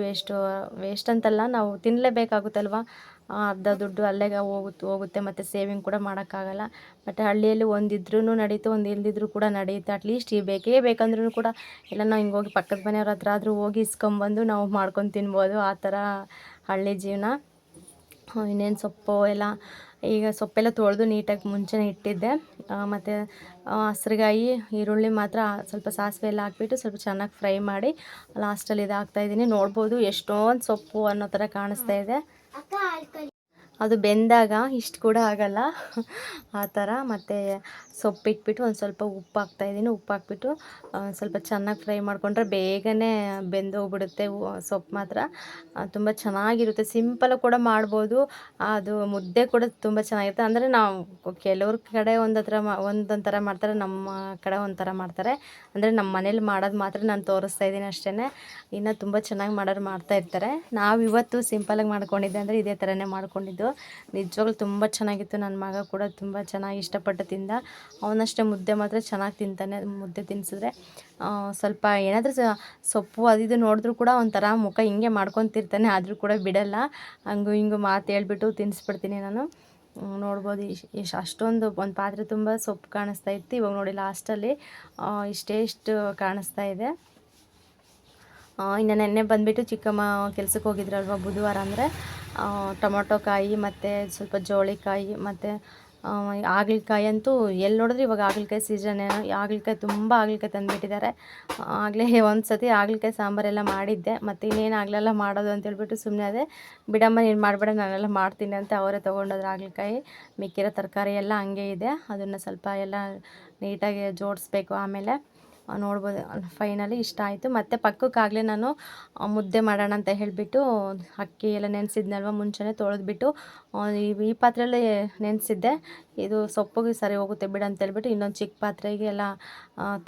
Speaker 1: ವೇಸ್ಟ್ ಅಂತಲ್ಲ, ನಾವು ತಿನ್ನಲೇಬೇಕಾಗುತ್ತಲ್ವ, ಅರ್ಧ ದುಡ್ಡು ಅಲ್ಲೇ ಹೋಗುತ್ತೆ. ಮತ್ತು ಸೇವಿಂಗ್ ಕೂಡ ಮಾಡೋಕ್ಕಾಗಲ್ಲ. ಬಟ್ ಹಳ್ಳಿಯಲ್ಲಿ ಒಂದಿದ್ರೂ ನಡೀತು, ಒಂದು ಇಲ್ದಿದ್ರೂ ಕೂಡ ನಡೆಯುತ್ತೆ. ಅಟ್ಲೀಸ್ಟ್ ಬೇಕೇ ಬೇಕಂದ್ರೂ ಕೂಡ ಎಲ್ಲ ನಾವು ಹಿಂಗೆ ಹೋಗಿ ಪಕ್ಕದ ಮನೆಯವ್ರ ಹತ್ರ ಆದರೂ ಹೋಗಿ ಇಸ್ಕೊಂಬಂದು ನಾವು ಮಾಡ್ಕೊಂಡು ತಿನ್ಬೋದು. ಆ ಥರ ಹಳ್ಳಿ ಜೀವನ. ಇನ್ನೇನು ಸೊಪ್ಪು ಎಲ್ಲ, ಈಗ ಸೊಪ್ಪೆಲ್ಲ ತೊಳೆದು ನೀಟಾಗಿ ಮುಂಚೆನೇ ಇಟ್ಟಿದ್ದೆ. ಮತ್ತು ಹಸ್ರುಗಾಯಿ, ಈರುಳ್ಳಿ ಮಾತ್ರ ಸ್ವಲ್ಪ ಸಾಸಿವೆ ಎಲ್ಲ ಹಾಕ್ಬಿಟ್ಟು ಸ್ವಲ್ಪ ಚೆನ್ನಾಗಿ ಫ್ರೈ ಮಾಡಿ ಲಾಸ್ಟಲ್ಲಿ ಇದು ಹಾಕ್ತಾಯಿದ್ದೀನಿ. ನೋಡ್ಬೋದು ಎಷ್ಟೊಂದು ಸೊಪ್ಪು ಅನ್ನೋ ಥರ ಕಾಣಿಸ್ತಾ ಇದೆ. ಅದು ಬೆಂದಾಗ ಇಷ್ಟು ಕೂಡ ಆಗಲ್ಲ ಆ ಥರ. ಮತ್ತು ಸೊಪ್ಪಿಟ್ಬಿಟ್ಟು ಒಂದು ಸ್ವಲ್ಪ ಉಪ್ಪು ಹಾಕ್ತಾಯಿದ್ದೀನಿ. ಉಪ್ಪು ಹಾಕ್ಬಿಟ್ಟು ಸ್ವಲ್ಪ ಚೆನ್ನಾಗಿ ಫ್ರೈ ಮಾಡಿಕೊಂಡ್ರೆ ಬೇಗನೆ ಬೆಂದೋಗ್ಬಿಡುತ್ತೆ ಸೊಪ್ಪು ಮಾತ್ರ. ತುಂಬ ಚೆನ್ನಾಗಿರುತ್ತೆ, ಸಿಂಪಲಾಗಿ ಕೂಡ ಮಾಡ್ಬೋದು. ಅದು ಮುದ್ದೆ ಕೂಡ ತುಂಬ ಚೆನ್ನಾಗಿರುತ್ತೆ. ಅಂದರೆ ನಾವು ಕೆಲವ್ರ ಕಡೆ ಒಂದೊಂದು ಥರ ಮಾಡ್ತಾರೆ, ನಮ್ಮ ಕಡೆ ಒಂಥರ ಮಾಡ್ತಾರೆ. ಅಂದರೆ ನಮ್ಮ ಮನೇಲಿ ಮಾಡೋದು ಮಾತ್ರ ನಾನು ತೋರಿಸ್ತಾ ಇದ್ದೀನಿ ಅಷ್ಟೇ. ಇನ್ನು ತುಂಬ ಚೆನ್ನಾಗಿ ಮಾಡೋರು ಮಾಡ್ತಾಯಿರ್ತಾರೆ. ನಾವು ಇವತ್ತು ಸಿಂಪಲಾಗಿ ಮಾಡ್ಕೊಂಡಿದ್ದೆ ಅಂದರೆ ಇದೇ ಥರನೇ ಮಾಡ್ಕೊಂಡಿದ್ದು. ನಿಜವಾಗ್ಲೂ ತುಂಬ ಚೆನ್ನಾಗಿತ್ತು. ನನ್ನ ಮಗ ಕೂಡ ತುಂಬ ಚೆನ್ನಾಗಿ ಇಷ್ಟಪಟ್ಟು ತಿಂದ. ಅವನಷ್ಟೇ ಮುದ್ದೆ ಮಾತ್ರ ಚೆನ್ನಾಗಿ ತಿಂತಾನೆ. ಮುದ್ದೆ ತಿನ್ನಿಸಿದ್ರೆ ಸ್ವಲ್ಪ ಏನಾದರೂ ಸೊಪ್ಪು ಅದು ನೋಡಿದ್ರೂ ಕೂಡ ಒಂಥರ ಮುಖ ಹಿಂಗೆ ಮಾಡ್ಕೊತಿರ್ತಾನೆ, ಆದರೂ ಕೂಡ ಬಿಡಲ್ಲ. ಹಂಗು ಹಿಂಗು ಮಾತು ಹೇಳ್ಬಿಟ್ಟು ತಿನ್ನಿಸ್ಬಿಡ್ತೀನಿ ನಾನು. ನೋಡ್ಬೋದು ಅಷ್ಟೊಂದು ಒಂದು ಪಾತ್ರೆ ತುಂಬ ಸೊಪ್ಪು ಕಾಣಿಸ್ತಾ ಇತ್ತು. ಇವಾಗ ನೋಡಿ ಲಾಸ್ಟಲ್ಲಿ ಇಷ್ಟು ಕಾಣಿಸ್ತಾ ಇದೆ. ಇನ್ನು ನೆನ್ನೆ ಬಂದುಬಿಟ್ಟು ಚಿಕ್ಕಮ್ಮ ಕೆಲ್ಸಕ್ಕೆ ಹೋಗಿದ್ರಲ್ವ ಬುಧವಾರ, ಅಂದರೆ ಟೊಮೊಟೊ ಕಾಯಿ ಮತ್ತು ಸ್ವಲ್ಪ ಜೋಳಿಕಾಯಿ ಮತ್ತು ಹಾಗಲಕಾಯಿ ಅಂತೂ ಎಲ್ಲಿ ನೋಡಿದ್ರೆ ಇವಾಗ ಹಾಗಲಕಾಯಿ ಸೀಸನ್. ಹಾಗಲಕಾಯಿ ತುಂಬ ಹಾಗಲಕಾಯಿ ತಂದುಬಿಟ್ಟಿದ್ದಾರೆ. ಆಗಲೇ ಒಂದು ಸತಿ ಹಾಗಲಕಾಯಿ ಸಾಂಬಾರೆಲ್ಲ ಮಾಡಿದ್ದೆ, ಮತ್ತು ಇನ್ನೇನು ಆಗಲೆಲ್ಲ ಮಾಡೋದು ಅಂತೇಳ್ಬಿಟ್ಟು ಸುಮ್ಮನೆ ಅದೇ. ಬಿಡಮ್ಮ ನೀನು ಮಾಡಬೇಡ, ನಾನೆಲ್ಲ ಮಾಡ್ತೀನಿ ಅಂತ ಅವರೇ ತೊಗೊಂಡೋದ್ರು ಹಾಗಲಕಾಯಿ. ಮಿಕ್ಕಿರೋ ತರಕಾರಿ ಎಲ್ಲ ಹಂಗೆ ಇದೆ, ಅದನ್ನು ಸ್ವಲ್ಪ ಎಲ್ಲ ನೀಟಾಗಿ ಜೋಡಿಸ್ಬೇಕು. ಆಮೇಲೆ ನೋಡ್ಬೋದು ಫೈನಲಿ ಇಷ್ಟ ಆಯಿತು. ಮತ್ತು ಪಕ್ಕಕ್ಕಾಗಲೇ ನಾನು ಮುದ್ದೆ ಮಾಡೋಣ ಅಂತ ಹೇಳಿಬಿಟ್ಟು ಅಕ್ಕಿ ಎಲ್ಲ ನೆನೆಸಿದ್ನಲ್ವ ಮುಂಚೆನೇ ತೊಳೆದ್ಬಿಟ್ಟು ಈ ಪಾತ್ರೆಯಲ್ಲೇ ನೆನೆಸಿದ್ದೆ. ಇದು ಸೊಪ್ಪಿಗೆ ಸರಿ ಹೋಗುತ್ತೆ ಬಿಡು ಅಂತೇಳ್ಬಿಟ್ಟು ಇನ್ನೊಂದು ಚಿಕ್ಕ ಪಾತ್ರೆಗೆ ಎಲ್ಲ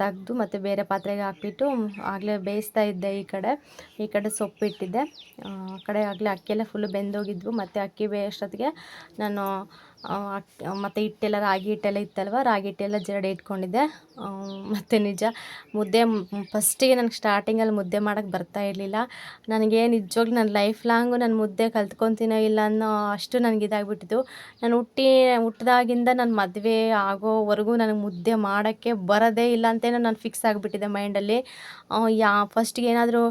Speaker 1: ತೆಗೆದು ಮತ್ತು ಬೇರೆ ಪಾತ್ರೆಗೆ ಹಾಕ್ಬಿಟ್ಟು ಆಗಲೇ ಬೇಯಿಸ್ತಾ ಇದ್ದೆ. ಈ ಕಡೆ ಸೊಪ್ಪು ಇಟ್ಟಿದ್ದೆ. ಆ ಕಡೆ ಆಗಲೇ ಅಕ್ಕಿಯೆಲ್ಲ ಫುಲ್ಲು ಬೆಂದೋಗಿದ್ವು. ಮತ್ತು ಅಕ್ಕಿ ಬೇಯೋಷ್ಟೊತ್ತಿಗೆ ನಾನು ಮತ್ತು ಹಿಟ್ಟೆಲ್ಲ ರಾಗಿ ಹಿಟ್ಟೆಲ್ಲ ಇತ್ತಲ್ವ, ರಾಗಿ ಹಿಟ್ಟೆಲ್ಲ ಜರಡಿ ಇಟ್ಕೊಂಡಿದ್ದೆ. ಮತ್ತು ನಿಜ ಮುದ್ದೆ ಫಸ್ಟಿಗೆ ನನಗೆ ಸ್ಟಾರ್ಟಿಂಗಲ್ಲಿ ಮುದ್ದೆ ಮಾಡೋಕ್ಕೆ ಬರ್ತಾ ಇರಲಿಲ್ಲ. ನನಗೆ ನಿಜವಾಗ್ಲೂ ನನ್ನ ಲೈಫ್ ಲಾಂಗು ನಾನು ಮುದ್ದೆ ಕಲ್ತ್ಕೊತೀನೋ ಇಲ್ಲ ಅನ್ನೋ ಅಷ್ಟು ನನಗೆ ಇದಾಗ್ಬಿಟ್ಟಿತ್ತು. ನಾನು ಹುಟ್ಟಿದಾಗಿಂದ ನನ್ನ ಮದುವೆ ಆಗೋವರೆಗೂ ನನಗೆ ಮುದ್ದೆ ಮಾಡೋಕ್ಕೆ ಬರೋದೇ ಇಲ್ಲ ಅಂತೇನೋ ನಾನು ಫಿಕ್ಸ್ ಆಗಿಬಿಟ್ಟಿದ್ದೆ ಮೈಂಡಲ್ಲಿ. ಫಸ್ಟಿಗೆ ಏನಾದರೂ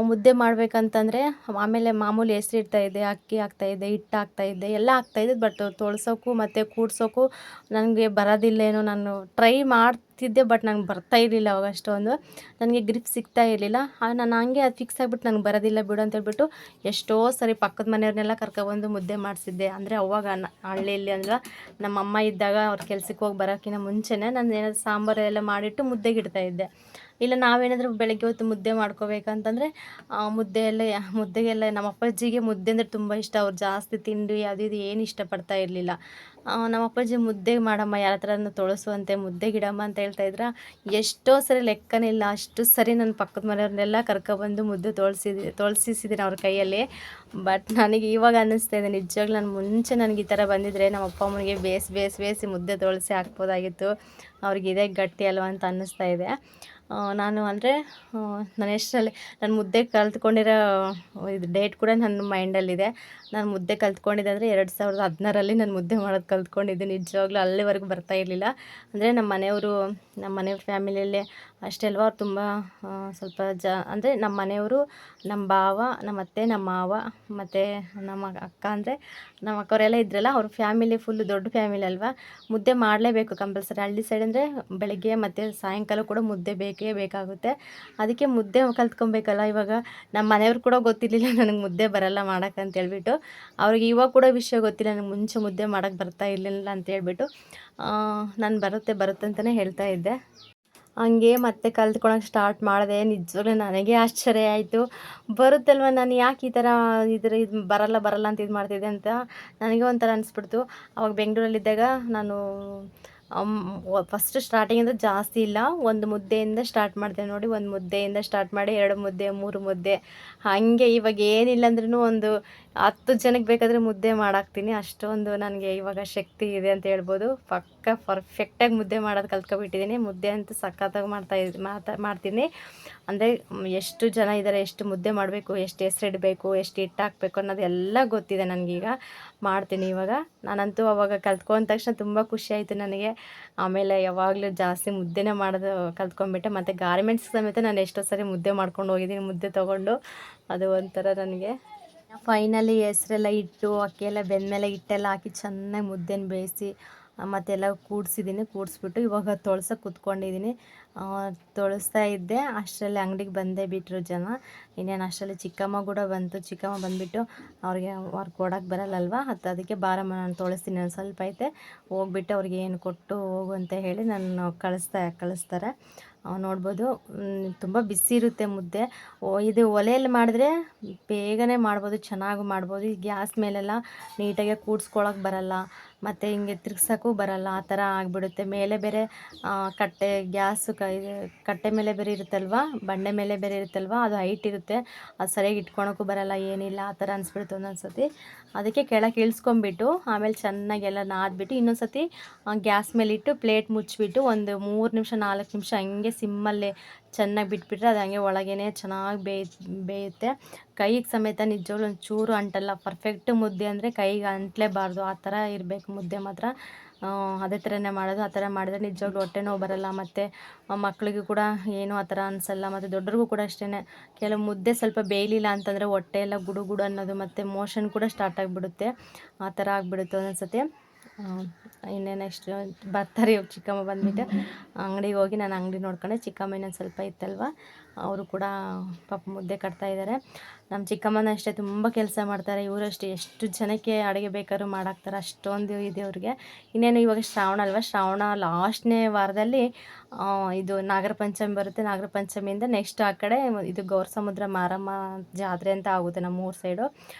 Speaker 1: ಮುದ್ದೆ ಮಾಡಬೇಕಂತಂದರೆ ಆಮೇಲೆ ಮಾಮೂಲಿ ಹೆಸ್ರು ಇಡ್ತಾಯಿದ್ದೆ, ಅಕ್ಕಿ ಹಾಕ್ತಾಯಿದ್ದೆ, ಹಿಟ್ಟು ಹಾಕ್ತಾಯಿದ್ದೆ, ಎಲ್ಲ ಹಾಕ್ತಾಯಿದ್ದೆ. ಬಟ್ ತೋಳ್ಸೋಕ್ಕೂ ಮತ್ತು ಕೂಡ್ಸೋಕ್ಕೂ ನನಗೆ ಬರೋದಿಲ್ಲೇನೋ. ನಾನು ಟ್ರೈ ಮಾಡ್ತಿದ್ದೆ, ಬಟ್ ನಂಗೆ ಬರ್ತಾ ಇರಲಿಲ್ಲ ಅವಾಗ ಅಷ್ಟೊಂದು. ನನಗೆ ಗ್ರಿಪ್ ಸಿಗ್ತಾ ಇರಲಿಲ್ಲ. ನಾನು ಹಂಗೆ ಅದು ಫಿಕ್ಸ್ ಆಗಿಬಿಟ್ಟು ನನಗೆ ಬರೋದಿಲ್ಲ ಬಿಡು ಅಂತೇಳ್ಬಿಟ್ಟು ಎಷ್ಟೋ ಸರಿ ಪಕ್ಕದ ಮನೆಯವ್ರನ್ನೆಲ್ಲ ಕರ್ಕೊಬಂದು ಮುದ್ದೆ ಮಾಡಿಸಿದ್ದೆ. ಅಂದರೆ ಅವಾಗ ಹಳ್ಳಿಯಲ್ಲಿ ಅಂದ್ರೆ ನಮ್ಮಮ್ಮ ಇದ್ದಾಗ ಅವ್ರ ಕೆಲ್ಸಕ್ಕೆ ಹೋಗಿ ಬರೋಕ್ಕಿಂತ ಮುಂಚೆನೇ ನಾನು ಏನಾದರೂ ಸಾಂಬಾರು ಎಲ್ಲ ಮಾಡಿಟ್ಟು ಮುದ್ದೆಗೆ ಇಡ್ತಾಯಿದ್ದೆ. ಇಲ್ಲ ನಾವೇನಾದರೂ ಬೆಳಗ್ಗೆ ಹೊತ್ತು ಮುದ್ದೆ ಮಾಡ್ಕೋಬೇಕಂತಂದರೆ ಮುದ್ದೆಗೆಲ್ಲ ನಮ್ಮ ಅಪ್ಪಾಜಿಗೆ ಮುದ್ದೆ ಅಂದರೆ ತುಂಬ ಇಷ್ಟ. ಅವ್ರು ಜಾಸ್ತಿ ತಿಂಡಿ ಅದು ಇದು ಏನು ಇಷ್ಟಪಡ್ತಾ ಇರಲಿಲ್ಲ. ನಮ್ಮ ಅಪ್ಪಾಜಿ ಮುದ್ದೆ ಮಾಡಮ್ಮ, ಯಾರ ಹತ್ರನೂ ತೊಳಸುವಂತೆ ಮುದ್ದೆ ಗಿಡಮ್ಮ ಅಂತ ಹೇಳ್ತಾಯಿದ್ರ. ಎಷ್ಟೋ ಸರಿ ಲೆಕ್ಕನೇ ಇಲ್ಲ, ಅಷ್ಟು ಸರಿ ನನ್ನ ಪಕ್ಕದ ಮನೆಯವ್ರನ್ನೆಲ್ಲ ಕರ್ಕೊಬಂದು ಮುದ್ದೆ ತೊಳ್ಸಿದ್ದೀನಿ ಅವ್ರ ಕೈಯಲ್ಲಿ. ಬಟ್ ನನಗೆ ಇವಾಗ ಅನ್ನಿಸ್ತಾ ಇದೆ ನಿಜವಾಗ್ಲೂ ನಾನು ಮುಂಚೆ ನನಗೆ ಈ ಥರ ಬಂದಿದ್ದರೆ ನಮ್ಮ ಅಪ್ಪ ಅಮ್ಮನಿಗೆ ಬೇಯಿಸಿ ಮುದ್ದೆ ತೊಳಸಿ ಹಾಕ್ಬೋದಾಗಿತ್ತು. ಅವ್ರಿಗೆ ಇದೇ ಗಟ್ಟಿ ಅಲ್ವ ಅಂತ ಅನ್ನಿಸ್ತಾ ಇದೆ. ನಾನು ಅಂದರೆ ನಾನು ಎಷ್ಟರಲ್ಲಿ ನಾನು ಮುದ್ದೆ ಕಲ್ತ್ಕೊಂಡಿರೋ ಇದು ಡೇಟ್ ಕೂಡ ನನ್ನ ಮೈಂಡಲ್ಲಿದೆ. ನಾನು ಮುದ್ದೆ ಕಲ್ತ್ಕೊಂಡಿದ್ದೆ ಅಂದರೆ 2016ರಲ್ಲಿ ನಾನು ಮುದ್ದೆ ಮಾಡೋದು ಕಲ್ತ್ಕೊಂಡಿದ್ದೆ. ನಿಜವಾಗ್ಲೂ ಅಲ್ಲಿವರೆಗೂ ಬರ್ತಾ ಇರಲಿಲ್ಲ. ಅಂದರೆ ನಮ್ಮ ಮನೆಯವ್ರ ಫ್ಯಾಮಿಲಿಯಲ್ಲೇ ಅಷ್ಟೇ ಅಲ್ವ, ಅವ್ರು ತುಂಬ ಸ್ವಲ್ಪ ಅಂದರೆ ನಮ್ಮ ಮನೆಯವರು, ನಮ್ಮ ಭಾವ, ನಮ್ಮ ಅತ್ತೆ, ನಮ್ಮ ಮಾವ ಮತ್ತು ನಮ್ಮ ಅಕ್ಕ, ಅಂದರೆ ನಮ್ಮ ಅಕ್ಕವರೆಲ್ಲ ಇದ್ರಲ್ಲ, ಅವ್ರ ಫ್ಯಾಮಿಲಿ ಫುಲ್ಲು ದೊಡ್ಡ ಫ್ಯಾಮಿಲಿ ಅಲ್ವಾ. ಮುದ್ದೆ ಮಾಡಲೇಬೇಕು ಕಂಪಲ್ಸರಿ. ಹಳ್ಳಿ ಸೈಡ್ ಅಂದರೆ ಬೆಳಗ್ಗೆ ಮತ್ತು ಸಾಯಂಕಾಲ ಕೂಡ ಮುದ್ದೆ ಬೇಕೇ ಬೇಕಾಗುತ್ತೆ. ಅದಕ್ಕೆ ಮುದ್ದೆ ಕಲ್ತ್ಕೊಬೇಕಲ್ಲ. ಇವಾಗ ನಮ್ಮ ಮನೆಯವ್ರು ಕೂಡ ಗೊತ್ತಿರಲಿಲ್ಲ ನನಗೆ ಮುದ್ದೆ ಬರಲ್ಲ ಮಾಡೋಕ್ಕೆ ಅಂತೇಳ್ಬಿಟ್ಟು. ಅವ್ರಿಗೆ ಇವಾಗ ಕೂಡ ವಿಷಯ ಗೊತ್ತಿಲ್ಲ, ನನಗೆ ಮುಂಚೆ ಮುದ್ದೆ ಮಾಡೋಕ್ಕೆ ಬರ್ತಾ ಇರಲಿಲ್ಲ ಅಂತೇಳ್ಬಿಟ್ಟು. ನಾನು ಬರುತ್ತೆ ಅಂತಲೇ ಹೇಳ್ತಾ ಇದ್ದೆ. ಹಂಗೆ ಮತ್ತೆ ಕಲ್ತ್ಕೊಳಕ್ಕೆ ಸ್ಟಾರ್ಟ್ ಮಾಡಿದೆ. ನಿಜವಾಗ್ಲೂ ನನಗೆ ಆಶ್ಚರ್ಯ ಆಯಿತು. ಬರುತ್ತಲ್ವ, ನಾನು ಯಾಕೆ ಈ ಥರ ಇದು ಬರಲ್ಲ ಅಂತ ಇದು ಮಾಡ್ತಿದ್ದೆ ಅಂತ ನನಗೆ ಒಂಥರ ಅನಿಸ್ಬಿಡ್ತು. ಅವಾಗ ಬೆಂಗಳೂರಲ್ಲಿದ್ದಾಗ ನಾನು ಫಸ್ಟ್ ಸ್ಟಾರ್ಟಿಂಗ್ ಅಂದರೆ ಜಾಸ್ತಿ ಇಲ್ಲ, ಒಂದು ಮುದ್ದೆಯಿಂದ ಸ್ಟಾರ್ಟ್ ಮಾಡಿದೆ ನೋಡಿ. ಒಂದು ಮುದ್ದೆಯಿಂದ ಸ್ಟಾರ್ಟ್ ಮಾಡಿ 2 ಮುದ್ದೆ, 3 ಮುದ್ದೆ, ಹಾಗೆ ಇವಾಗ ಏನಿಲ್ಲ ಅಂದ್ರೂ ಒಂದು 10 ಜನಕ್ಕೆ ಬೇಕಾದರೆ ಮುದ್ದೆ ಮಾಡಾಕ್ತೀನಿ. ಅಷ್ಟೊಂದು ನನಗೆ ಇವಾಗ ಶಕ್ತಿ ಇದೆ ಅಂತ ಹೇಳ್ಬೋದು. ಪರ್ಫೆಕ್ಟಾಗಿ ಮುದ್ದೆ ಮಾಡೋದು ಕಲ್ತ್ಕೊಬಿಟ್ಟಿದ್ದೀನಿ. ಮುದ್ದೆ ಅಂತೂ ಸಖತ್ತಾಗಿ ಮಾಡ್ತೀನಿ. ಅಂದರೆ ಎಷ್ಟು ಜನ ಇದ್ದಾರೆ, ಎಷ್ಟು ಮುದ್ದೆ ಮಾಡಬೇಕು, ಎಷ್ಟು ಹೆಸರಿಡಬೇಕು, ಎಷ್ಟು ಹಿಟ್ಟು ಹಾಕಬೇಕು ಅನ್ನೋದೆಲ್ಲ ಗೊತ್ತಿದೆ ನನಗೀಗ. ಮಾಡ್ತೀನಿ ಇವಾಗ. ನಾನಂತೂ ಅವಾಗ ಕಲ್ತ್ಕೊಂಡ ತಕ್ಷಣ ತುಂಬ ಖುಷಿ ಆಯಿತು ನನಗೆ. ಆಮೇಲೆ ಯಾವಾಗಲೂ ಜಾಸ್ತಿ ಮುದ್ದೆನೇ ಮಾಡೋದು ಕಲ್ತ್ಕೊಂಡ್ಬಿಟ್ಟೆ. ಮತ್ತು ಗಾರ್ಮೆಂಟ್ಸ್ ಸಮೇತ ನಾನು ಎಷ್ಟೋ ಸರಿ ಮುದ್ದೆ ಮಾಡ್ಕೊಂಡು ಹೋಗಿದ್ದೀನಿ, ಮುದ್ದೆ ತೊಗೊಂಡು. ಅದು ಒಂಥರ ನನಗೆ ಫೈನಲಿ ಹೆಸ್ರೆಲ್ಲ ಇಟ್ಟು ಅಕ್ಕಿ ಎಲ್ಲ ಬೆಂದಮೇಲೆ ಹಿಟ್ಟೆಲ್ಲ ಹಾಕಿ ಚೆನ್ನಾಗಿ ಮುದ್ದೆನ ಬೇಯಿಸಿ ಮತ್ತೆಲ್ಲ ಕೂಡಿಸಿದ್ದೀನಿ. ಕೂಡಿಸ್ಬಿಟ್ಟು ಇವಾಗ ತೊಳ್ಸೋಕೆ ಕೂತ್ಕೊಂಡಿದ್ದೀನಿ. ತೊಳಸ್ತಾ ಇದ್ದೆ, ಅಷ್ಟರಲ್ಲಿ ಅಂಗಡಿಗೆ ಬಂದೇ ಬಿಟ್ಟರು ಜನ. ಇನ್ನೇನು ಅಷ್ಟರಲ್ಲಿ ಚಿಕ್ಕಮ್ಮ ಕೂಡ ಬಂತು. ಚಿಕ್ಕಮ್ಮ ಬಂದುಬಿಟ್ಟು ಅವ್ರಿಗೆ ಕೊಡೋಕ್ಕೆ ಬರಲ್ಲಲ್ವ, ಅದಕ್ಕೆ ಬಾರಮ್ಮ ನಾನು ತೊಳಸ್ತೀನಿ, ಒಂದು ಸ್ವಲ್ಪ ಐತೆ, ಹೋಗ್ಬಿಟ್ಟು ಅವ್ರಿಗೆ ಏನು ಕೊಟ್ಟು ಹೋಗು ಅಂತ ಹೇಳಿ ನಾನು ಕಳಿಸ್ತಾರೆ. ನೋಡ್ಬೋದು ತುಂಬ ಬಿಸಿ ಇರುತ್ತೆ ಮುದ್ದೆ. ಇದು ಒಲೆಯಲ್ಲಿ ಮಾಡಿದ್ರೆ ಬೇಗನೆ ಮಾಡ್ಬೋದು, ಚೆನ್ನಾಗಿ ಮಾಡ್ಬೋದು. ಈ ಗ್ಯಾಸ್ ಮೇಲೆಲ್ಲ ನೀಟಾಗಿ ಕೂಡ್ಸ್ಕೊಳಕ್ಕೆ ಬರಲ್ಲ, ಮತ್ತು ಹಿಂಗೆ ತಿರ್ಗ್ಸೋಕ್ಕೂ ಬರಲ್ಲ, ಆ ಥರ ಆಗಿಬಿಡುತ್ತೆ. ಮೇಲೆ ಬೇರೆ ಗ್ಯಾಸು ಕಟ್ಟೆ ಮೇಲೆ ಬೇರೆ ಇರುತ್ತಲ್ವ, ಬಂಡೆ ಮೇಲೆ ಬೇರೆ ಇರುತ್ತಲ್ವ, ಅದು ಹೈಟ್ ಇರುತ್ತೆ, ಅದು ಸರಿಯಾಗಿ ಇಟ್ಕೊಳಕ್ಕೂ ಬರಲ್ಲ, ಏನಿಲ್ಲ, ಆ ಥರ ಅನಿಸ್ಬಿಡುತ್ತೆ ಒಂದೊಂದು ಸತಿ. ಅದಕ್ಕೆ ಕೆಳಗೆ ಇಳಿಸ್ಕೊಂಬಿಟ್ಟು ಆಮೇಲೆ ಚೆನ್ನಾಗೆಲ್ಲ ನಾದ್ಬಿಟ್ಟು ಇನ್ನೊಂದು ಸತಿ ಗ್ಯಾಸ್ ಮೇಲಿಟ್ಟು ಪ್ಲೇಟ್ ಮುಚ್ಚಿಬಿಟ್ಟು ಒಂದು 3 ನಿಮಿಷ 4 ನಿಮಿಷ ಹಂಗೆ ಸಿಮ್ಮಲ್ಲೇ ಚೆನ್ನಾಗಿ ಬಿಟ್ಬಿಟ್ರೆ ಅದು ಹಂಗೆ ಒಳಗೇ ಚೆನ್ನಾಗಿ ಬೇಯುತ್ತೆ. ಕೈಗೆ ಸಮೇತ ನಿಜವಾಗ್ಲೂ ಒಂಚೂರು ಅಂಟಲ್ಲ. ಪರ್ಫೆಕ್ಟ್ ಮುದ್ದೆ ಅಂದರೆ ಕೈಗೆ ಅಂಟಲೇಬಾರ್ದು, ಆ ಥರ ಇರಬೇಕು ಮುದ್ದೆ ಮಾತ್ರ. ಅದೇ ಥರನೇ ಮಾಡೋದು. ಆ ಥರ ಮಾಡಿದ್ರೆ ನಿಜವಾಗ್ಲೂ ಹೊಟ್ಟೆ ನೋವು ಬರಲ್ಲ, ಮತ್ತು ಮಕ್ಕಳಿಗೂ ಕೂಡ ಏನೂ ಆ ಥರ ಅನಿಸಲ್ಲ, ಮತ್ತು ದೊಡ್ಡರಿಗೂ ಕೂಡ ಅಷ್ಟೇ. ಕೆಲವು ಮುದ್ದೆ ಸ್ವಲ್ಪ ಬೇಯಲಿಲ್ಲ ಅಂತಂದರೆ ಹೊಟ್ಟೆ ಎಲ್ಲ ಗುಡು ಗುಡು ಅನ್ನೋದು, ಮತ್ತು ಮೋಷನ್ ಕೂಡ ಸ್ಟಾರ್ಟ್ ಆಗಿಬಿಡುತ್ತೆ, ಆ ಥರ ಆಗಿಬಿಡುತ್ತೆ ಒಂದೊಂದು ಸತಿ. ಇನ್ನೇನು ನೆಕ್ಸ್ಟ್ ಬರ್ತಾರೆ ಇವಾಗ ಚಿಕ್ಕಮ್ಮ ಬಂದುಬಿಟ್ಟು ಅಂಗಡಿಗೆ ಹೋಗಿ ನಾನು ಅಂಗಡಿ ನೋಡ್ಕೊಂಡೆ. ಚಿಕ್ಕಮ್ಮ ಇನ್ನೊಂದು ಸ್ವಲ್ಪ ಇತ್ತಲ್ವ, ಅವರು ಕೂಡ ಪಾಪ ಮುದ್ದೆ ಕಟ್ತಾಯಿದ್ದಾರೆ. ನಮ್ಮ ಚಿಕ್ಕಮ್ಮನ ಅಷ್ಟೇ ತುಂಬ ಕೆಲಸ ಮಾಡ್ತಾರೆ. ಇವರಷ್ಟೇ ಎಷ್ಟು ಜನಕ್ಕೆ ಅಡುಗೆ ಬೇಕಾದ್ರೂ ಮಾಡಾಕ್ತಾರೆ, ಅಷ್ಟೊಂದು ಇದೆ ಅವ್ರಿಗೆ. ಇನ್ನೇನು ಇವಾಗ ಶ್ರಾವಣ ಅಲ್ವ, ಶ್ರಾವಣ ಲಾಸ್ಟ್ನೇ ವಾರದಲ್ಲಿ ಇದು ನಾಗರ ಪಂಚಮಿ ಬರುತ್ತೆ. ನಾಗರ ಪಂಚಮಿಯಿಂದ ನೆಕ್ಸ್ಟ್ ಆ ಕಡೆ ಇದು ಗೌರಸಮುದ್ರ ಮಾರಮ್ಮ ಜಾತ್ರೆ ಅಂತ ಆಗುತ್ತೆ ನಮ್ಮೂರ ಸೈಡು.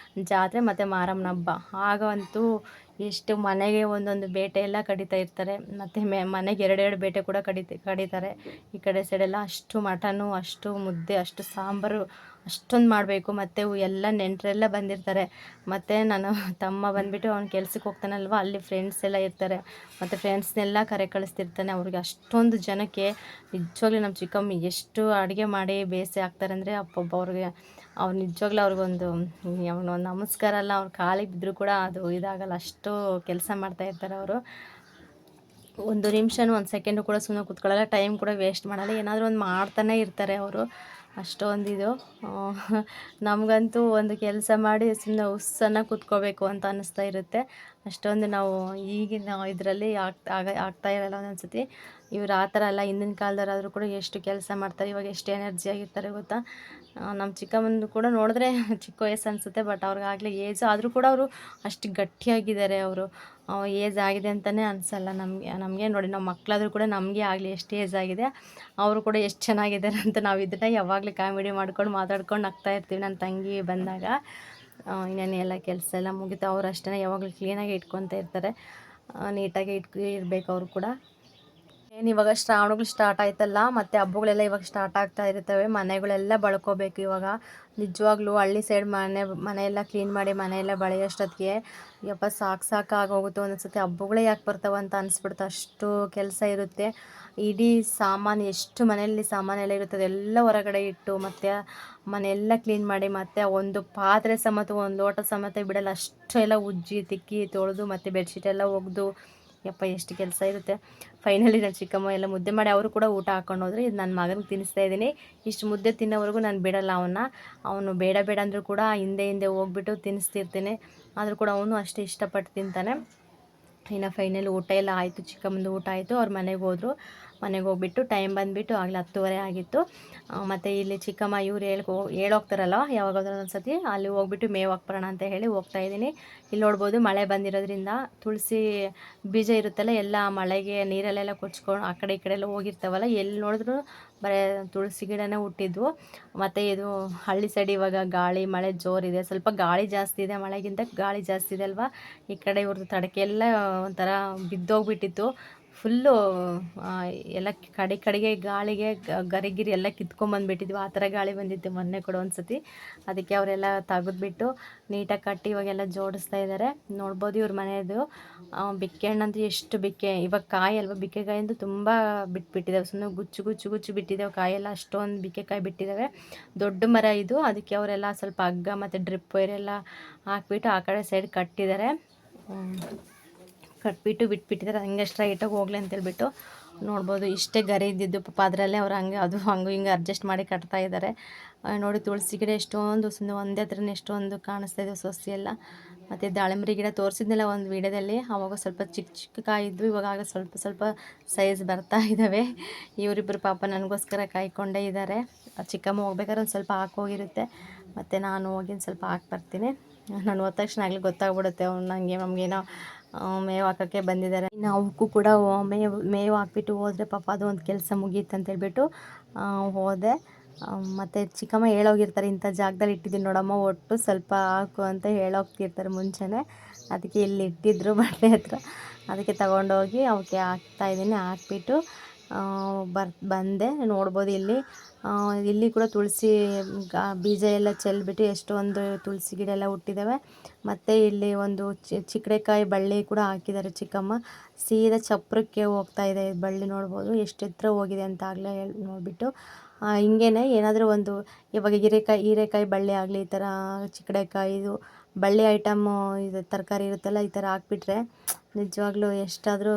Speaker 1: ಜಾತ್ರೆ ಮತ್ತು ಮಾರಮ್ಮನ ಹಬ್ಬ ಆಗಂತೂ ಎಷ್ಟು ಮನೆಗೆ ಒಂದೊಂದು ಬೇಟೆ ಎಲ್ಲ ಕಡಿತಾ ಇರ್ತಾರೆ, ಮತ್ತು ಮನೆಗೆ 2 ಬೇಟೆ ಕೂಡ ಕಡಿತಾರೆ. ಈ ಕಡೆ ಸೈಡೆಲ್ಲ ಅಷ್ಟು ಮಟನು, ಅಷ್ಟು ಮುದ್ದೆ, ಅಷ್ಟು ಸಾಂಬಾರು ಅಷ್ಟೊಂದು ಮಾಡಬೇಕು. ಮತ್ತು ಎಲ್ಲ ನೆಂಟರೆಲ್ಲ ಬಂದಿರ್ತಾರೆ. ಮತ್ತು ನಾನು ತಮ್ಮ ಬಂದುಬಿಟ್ಟು ಅವ್ನು ಕೆಲ್ಸಕ್ಕೆ ಹೋಗ್ತಾನಲ್ವ, ಅಲ್ಲಿ ಫ್ರೆಂಡ್ಸ್ ಎಲ್ಲ ಇರ್ತಾರೆ, ಮತ್ತು ಫ್ರೆಂಡ್ಸ್ನೆಲ್ಲ ಕಳಿಸ್ತಿರ್ತಾನೆ. ಅವ್ರಿಗೆ ಅಷ್ಟೊಂದು ಜನಕ್ಕೆ ನಿಜವಾಗ್ಲೂ ನಮ್ಮ ಚಿಕ್ಕಮ್ಮ ಎಷ್ಟು ಅಡುಗೆ ಮಾಡಿ ಬೇಯಿಸಿ ಹಾಕ್ತಾರೆ ಅಂದರೆ ಅಪ್ಪೊಬ್ಬ ಅವ್ರಿಗೆ ಅವ್ರು ನಿಜವಾಗ್ಲೂ ಅವ್ರಿಗೊಂದು ಅವನು ನಮಸ್ಕಾರ ಅಲ್ಲ, ಅವ್ರ ಕಾಲಿಗೆ ಬಿದ್ದರೂ ಕೂಡ ಅದು ಇದಾಗಲ್ಲ, ಅಷ್ಟು ಕೆಲಸ ಮಾಡ್ತಾಯಿರ್ತಾರೆ ಅವರು. ಒಂದು ನಿಮಿಷನೂ ಒಂದು ಸೆಕೆಂಡು ಕೂಡ ಸುಮ್ಮನೆ ಕೂತ್ಕೊಳ್ಳಲ್ಲ, ಟೈಮ್ ಕೂಡ ವೇಸ್ಟ್ ಮಾಡಲ್ಲ, ಏನಾದರೂ ಒಂದು ಮಾಡ್ತಾನೆ ಇರ್ತಾರೆ ಅವರು. ಅಷ್ಟೊಂದಿದು ನಮಗಂತೂ ಒಂದು ಕೆಲಸ ಮಾಡಿ ಸುಮ್ಮನೆ ಉಸ್ಸನ್ನು ಕೂತ್ಕೋಬೇಕು ಅಂತ ಅನ್ನಿಸ್ತಾ ಇರುತ್ತೆ. ಅಷ್ಟೊಂದು ನಾವು ಈಗಿನ ಇದರಲ್ಲಿ ಆಗ್ತಾ ಇರಲ್ಲ ಒಂದೊಂದು ಸತಿ. ಇವ್ರು ಆ ಥರ ಅಲ್ಲ, ಹಿಂದಿನ ಕಾಲದವರಾದರೂ ಕೂಡ ಎಷ್ಟು ಕೆಲಸ ಮಾಡ್ತಾರೆ, ಇವಾಗ ಎಷ್ಟು ಎನರ್ಜಿ ಆಗಿರ್ತಾರೆ ಗೊತ್ತಾ. ನಮ್ಮ ಚಿಕ್ಕಮ್ಮಂದು ಕೂಡ ನೋಡಿದ್ರೆ ಚಿಕ್ಕ ವಯಸ್ಸು ಅನಿಸುತ್ತೆ, ಬಟ್ ಅವ್ರಿಗಾಗಲೇ ಏಜ್ ಆದರೂ ಕೂಡ ಅವರು ಅಷ್ಟು ಗಟ್ಟಿಯಾಗಿದ್ದಾರೆ. ಅವರು ಏಜ್ ಆಗಿದೆ ಅಂತಲೇ ಅನಿಸಲ್ಲ ನಮಗೆ ನೋಡಿ, ನಮ್ಮ ಮಕ್ಕಳಾದರೂ ಕೂಡ ನಮಗೆ ಆಗಲಿ ಎಷ್ಟು ಏಜ್ ಆಗಿದೆ, ಅವರು ಕೂಡ ಎಷ್ಟು ಚೆನ್ನಾಗಿದ್ದಾರೆ ಅಂತ ನಾವು ಇದನ್ನು ಯಾವಾಗಲೂ ಕಾಮಿಡಿ ಮಾಡ್ಕೊಂಡು ಮಾತಾಡ್ಕೊಂಡು ನಗ್ತಾ ಇರ್ತೀವಿ. ನನ್ನ ತಂಗಿ ಬಂದಾಗ ಇನ್ನೇನು ಎಲ್ಲ ಕೆಲಸ ಎಲ್ಲ ಮುಗಿತು. ಅವ್ರು ಅಷ್ಟೇ ಯಾವಾಗಲೂ ಕ್ಲೀನಾಗಿ ಇಟ್ಕೊತ ಇರ್ತಾರೆ, ನೀಟಾಗಿ ಇರಬೇಕು ಅವರು ಕೂಡ. ಏನು ಇವಾಗ ಶ್ರಾವಣಗಳು ಸ್ಟಾರ್ಟ್ ಆಯ್ತಲ್ಲ, ಮತ್ತು ಹಬ್ಬಗಳೆಲ್ಲ ಇವಾಗ ಸ್ಟಾರ್ಟ್ ಆಗ್ತಾ ಇರ್ತವೆ, ಮನೆಗಳೆಲ್ಲ ಬಳ್ಕೋಬೇಕು ಇವಾಗ. ನಿಜವಾಗ್ಲೂ ಹಳ್ಳಿ ಸೈಡ್ ಮನೆಯೆಲ್ಲ ಕ್ಲೀನ್ ಮಾಡಿ ಮನೆಯೆಲ್ಲ ಬಳೆಯೋಷ್ಟೊತ್ತಿಗೆ ಯಪ್ಪ ಸಾಕಾಗೋಗುತ್ತೆ. ಒಂದೊಂದು ಸತಿ ಹಬ್ಬಗಳೇ ಯಾಕೆ ಬರ್ತಾವೆ ಅಂತ ಅನಿಸ್ಬಿಡುತ್ತೆ, ಅಷ್ಟು ಕೆಲಸ ಇರುತ್ತೆ. ಇಡೀ ಸಾಮಾನು ಎಷ್ಟು ಮನೆಯಲ್ಲಿ ಸಾಮಾನೆಲ್ಲ ಇರುತ್ತೆ ಅದೆಲ್ಲ ಹೊರಗಡೆ ಇಟ್ಟು, ಮತ್ತು ಮನೆಯೆಲ್ಲ ಕ್ಲೀನ್ ಮಾಡಿ, ಮತ್ತು ಒಂದು ಪಾತ್ರೆ ಸಮೇತ ಒಂದು ಲೋಟ ಸಮೇತ ಬಿಡಲ್ಲ, ಅಷ್ಟೆಲ್ಲ ಉಜ್ಜಿ ತಿಕ್ಕಿ ತೊಳೆದು, ಮತ್ತು ಬೆಡ್ಶೀಟೆಲ್ಲ ಒಗೆದು, ಯಪ್ಪ ಎಷ್ಟು ಕೆಲಸ ಇರುತ್ತೆ. ಫೈನಲಿ ನನ್ನ ಚಿಕ್ಕಮ್ಮ ಎಲ್ಲ ಮುದ್ದೆ ಮಾಡಿ ಅವರು ಕೂಡ ಊಟ ಹಾಕ್ಕೊಂಡು ಹೋದರೆ, ಇದು ನನ್ನ ಮಗನಿಗೆ ತಿನ್ನಿಸ್ತಾ ಇದ್ದೀನಿ. ಇಷ್ಟು ಮುದ್ದೆ ತಿನ್ನೋವರೆಗೂ ನಾನು ಬಿಡಲ್ಲ ಅವನು ಬೇಡ ಬೇಡ ಅಂದರೂ ಕೂಡ ಹಿಂದೆ ಹೋಗ್ಬಿಟ್ಟು ತಿನ್ನಿಸ್ತಿರ್ತೀನಿ, ಆದರೂ ಕೂಡ ಅವನು ಅಷ್ಟೇ ಇಷ್ಟಪಟ್ಟು ತಿಂತಾನೆ. ಇನ್ನು ಫೈನಲ್ ಊಟ ಎಲ್ಲ ಆಯಿತು, ಚಿಕ್ಕಮ್ಮಂದು ಊಟ ಆಯಿತು, ಅವ್ರ ಮನೆಗೆ ಹೋದರು. ಮನೆಗೆ ಹೋಗ್ಬಿಟ್ಟು ಟೈಮ್ ಬಂದುಬಿಟ್ಟು ಆಗಲೇ 10:30 ಆಗಿತ್ತು. ಮತ್ತು ಇಲ್ಲಿ ಚಿಕ್ಕಮ್ಮ ಇವ್ರು ಹೇಳೋಗ್ತಾರಲ್ಲ ಯಾವಾಗಾದ್ರೂ ಒಂದು ಸತಿ, ಅಲ್ಲಿ ಹೋಗ್ಬಿಟ್ಟು ಮೇವು ಹಾಕ್ಬರೋಣ ಅಂತ ಹೇಳಿ ಹೋಗ್ತಾಯಿದ್ದೀನಿ. ಇಲ್ಲಿ ನೋಡ್ಬೋದು ಮಳೆ ಬಂದಿರೋದ್ರಿಂದ ತುಳಸಿ ಬೀಜ ಇರುತ್ತಲ್ಲ, ಎಲ್ಲ ಮಳೆಗೆ ನೀರಲ್ಲೆಲ್ಲ ಕೊಚ್ಕೊಂಡು ಆ ಕಡೆ ಈ ಕಡೆ ಎಲ್ಲ ಹೋಗಿರ್ತಾವಲ್ಲ, ಎಲ್ಲಿ ನೋಡಿದ್ರು ಬರೀ ತುಳಸಿ ಗಿಡನೇ ಹುಟ್ಟಿದ್ವು. ಮತ್ತು ಇದು ಹಳ್ಳಿ ಸೈಡ್ ಇವಾಗ ಗಾಳಿ ಮಳೆ ಜೋರಿದೆ, ಸ್ವಲ್ಪ ಗಾಳಿ ಜಾಸ್ತಿ ಇದೆ, ಮಳೆಗಿಂತ ಗಾಳಿ ಜಾಸ್ತಿ ಇದೆ ಅಲ್ವಾ. ಈ ಕಡೆ ಇವ್ರದ್ದು ತಡಕೆ ಎಲ್ಲ ಒಂಥರ ಬಿದ್ದೋಗ್ಬಿಟ್ಟಿತ್ತು ಫುಲ್ಲು, ಎಲ್ಲ ಕಡೆಗೆ ಗಾಳಿಗೆ ಗರಿಗಿರಿ ಎಲ್ಲ ಕಿತ್ಕೊಂಬಂದುಬಿಟ್ಟಿದ್ವಿ, ಆ ಥರ ಗಾಳಿ ಬಂದಿತ್ತು ಮೊನ್ನೆ ಕೂಡ ಒಂದು ಸತಿ. ಅದಕ್ಕೆ ಅವರೆಲ್ಲ ತೆಗೆದ್ಬಿಟ್ಟು ನೀಟಾಗಿ ಕಟ್ಟಿ ಇವಾಗೆಲ್ಲ ಜೋಡಿಸ್ತಾ ಇದ್ದಾರೆ. ನೋಡ್ಬೋದು ಇವ್ರ ಮನೆಯದು ಬಿಕ್ಕೆ ಹಣ್ಣಂತೂ ಎಷ್ಟು ಬಿಕ್ಕೆ, ಇವಾಗ ಕಾಯಿ ಅಲ್ವ, ಬಿಕ್ಕೆಕಾಯಿ ಅಂತೂ ತುಂಬ ಬಿಟ್ಟಿದ್ದಾವೆ, ಸುಮ್ಮನೆ ಗುಚ್ಚು ಬಿಟ್ಟಿದ್ದಾವೆ ಕಾಯೆಲ್ಲ, ಅಷ್ಟೊಂದು ಬಿಕ್ಕೆಕಾಯಿ ಬಿಟ್ಟಿದ್ದಾವೆ. ದೊಡ್ಡ ಮರ ಇದು, ಅದಕ್ಕೆ ಅವರೆಲ್ಲ ಸ್ವಲ್ಪ ಹಗ್ಗ ಮತ್ತು ಡ್ರಿಪ್ ವೈರೆಲ್ಲ ಹಾಕ್ಬಿಟ್ಟು ಆ ಕಡೆ ಸೈಡ್ ಕಟ್ಟಿದ್ದಾರೆ. ಕಟ್ಬಿಟ್ಟು ಬಿಟ್ಬಿಟ್ಟಿದ್ದಾರೆ, ಹಂಗೆ ಸ್ಟ್ರೈಟಾಗಿ ಹೋಗ್ಲಿ ಅಂತೇಳ್ಬಿಟ್ಟು. ನೋಡ್ಬೋದು ಇಷ್ಟೇ ಗರಿ ಇದ್ದಿದ್ದು ಪಾಪ, ಅದರಲ್ಲೇ ಅವ್ರು ಹಂಗೆ ಹಿಂಗೆ ಅಡ್ಜಸ್ಟ್ ಮಾಡಿ ಕಟ್ತಾ ಇದ್ದಾರೆ. ನೋಡಿ ತುಳಸಿ ಗಿಡ ಎಷ್ಟೊಂದು ಸುಮ್ಮನೆ ಒಂದೇ ಹತ್ರನೇ ಎಷ್ಟೊಂದು ಕಾಣಿಸ್ತಾ ಇದೆ ಸೊಸಿ ಎಲ್ಲ, ಮತ್ತು ದಾಳಿಂಬರಿ ಗಿಡ ತೋರಿಸಿದ್ನೆಲ್ಲ ಒಂದು ವೀಡಿಯೋದಲ್ಲಿ, ಆವಾಗ ಸ್ವಲ್ಪ ಚಿಕ್ಕ ಚಿಕ್ಕ ಕಾಯಿ ಇದ್ವು, ಇವಾಗ ಸ್ವಲ್ಪ ಸ್ವಲ್ಪ ಸೈಜ್ ಬರ್ತಾ ಇದ್ದಾವೆ. ಇವರಿಬ್ಬರು ಪಾಪ ನನಗೋಸ್ಕರ ಕಾಯ್ಕೊಂಡೇ ಇದ್ದಾರೆ. ಚಿಕ್ಕಮ್ಮ ಹೋಗ್ಬೇಕಾದ್ರೆ ಒಂದು ಸ್ವಲ್ಪ ಹಾಕೋಗಿರುತ್ತೆ, ಮತ್ತು ನಾನು ಹೋಗಿ ಒಂದು ಸ್ವಲ್ಪ ಹಾಕಿ ಬರ್ತೀನಿ. ನಾನು ಹೋದ ತಕ್ಷಣ ಆಗಲಿ ಗೊತ್ತಾಗ್ಬಿಡುತ್ತೆ ಅವ್ನು ನಮಗೇನೋ ಮೇವು ಹಾಕೋಕ್ಕೆ ಬಂದಿದ್ದಾರೆ. ಇನ್ನು ಅವಕ್ಕೂ ಕೂಡ ಮೇವು ಹಾಕ್ಬಿಟ್ಟು ಹೋದರೆ ಪಾಪ ಅದು ಒಂದು ಕೆಲಸ ಮುಗೀತು ಅಂತೇಳ್ಬಿಟ್ಟು ಹೋದೆ. ಮತ್ತು ಚಿಕ್ಕಮ್ಮ ಹೇಳೋಗಿರ್ತಾರೆ, ಇಂಥ ಜಾಗದಲ್ಲಿ ಇಟ್ಟಿದ್ದೀನಿ ನೋಡಮ್ಮ, ಒಟ್ಟು ಸ್ವಲ್ಪ ಹಾಕು ಅಂತ ಹೇಳೋಗ್ತಿರ್ತಾರೆ ಮುಂಚೆನೇ. ಅದಕ್ಕೆ ಇಲ್ಲಿ ಇಟ್ಟಿದ್ರು ಬಟ್ಟೆ ಹತ್ರ, ಅದಕ್ಕೆ ತಗೊಂಡೋಗಿ ಅವಕ್ಕೆ ಹಾಕ್ತಾಯಿದ್ದೀನಿ. ಹಾಕ್ಬಿಟ್ಟು ಬಂದೆ. ನೋಡ್ಬೋದು ಇಲ್ಲಿ ಕೂಡ ತುಳಸಿ ಬೀಜ ಎಲ್ಲ ಚೆಲ್ಬಿಟ್ಟು ಎಷ್ಟೊಂದು ತುಳಸಿ ಗಿಡ ಎಲ್ಲ ಹುಟ್ಟಿದ್ದಾವೆ. ಮತ್ತು ಇಲ್ಲಿ ಒಂದು ಚಿಕ್ಕಡೆಕಾಯಿ ಬಳ್ಳಿ ಕೂಡ ಹಾಕಿದ್ದಾರೆ ಚಿಕ್ಕಮ್ಮ. ಸೀದಾ ಚಪ್ರಕ್ಕೆ ಹೋಗ್ತಾ ಇದೆ ಬಳ್ಳಿ, ನೋಡ್ಬೋದು ಎಷ್ಟು ಎತ್ತರ ಹೋಗಿದೆ ಅಂತ ಆಗಲೇ ನೋಡಿಬಿಟ್ಟು. ಹಿಂಗೇ ಏನಾದರೂ ಒಂದು ಇವಾಗ ಹೀರೆಕಾಯಿ ಬಳ್ಳಿ ಆಗಲಿ, ಈ ಥರ ಚಿಕ್ಕಡೆಕಾಯಿದು ಬಳ್ಳಿ ಐಟಮ್ಮು ಇದು ತರಕಾರಿ ಇರುತ್ತಲ್ಲ, ಈ ಥರ ಹಾಕ್ಬಿಟ್ರೆ ನಿಜವಾಗ್ಲೂ ಎಷ್ಟಾದರೂ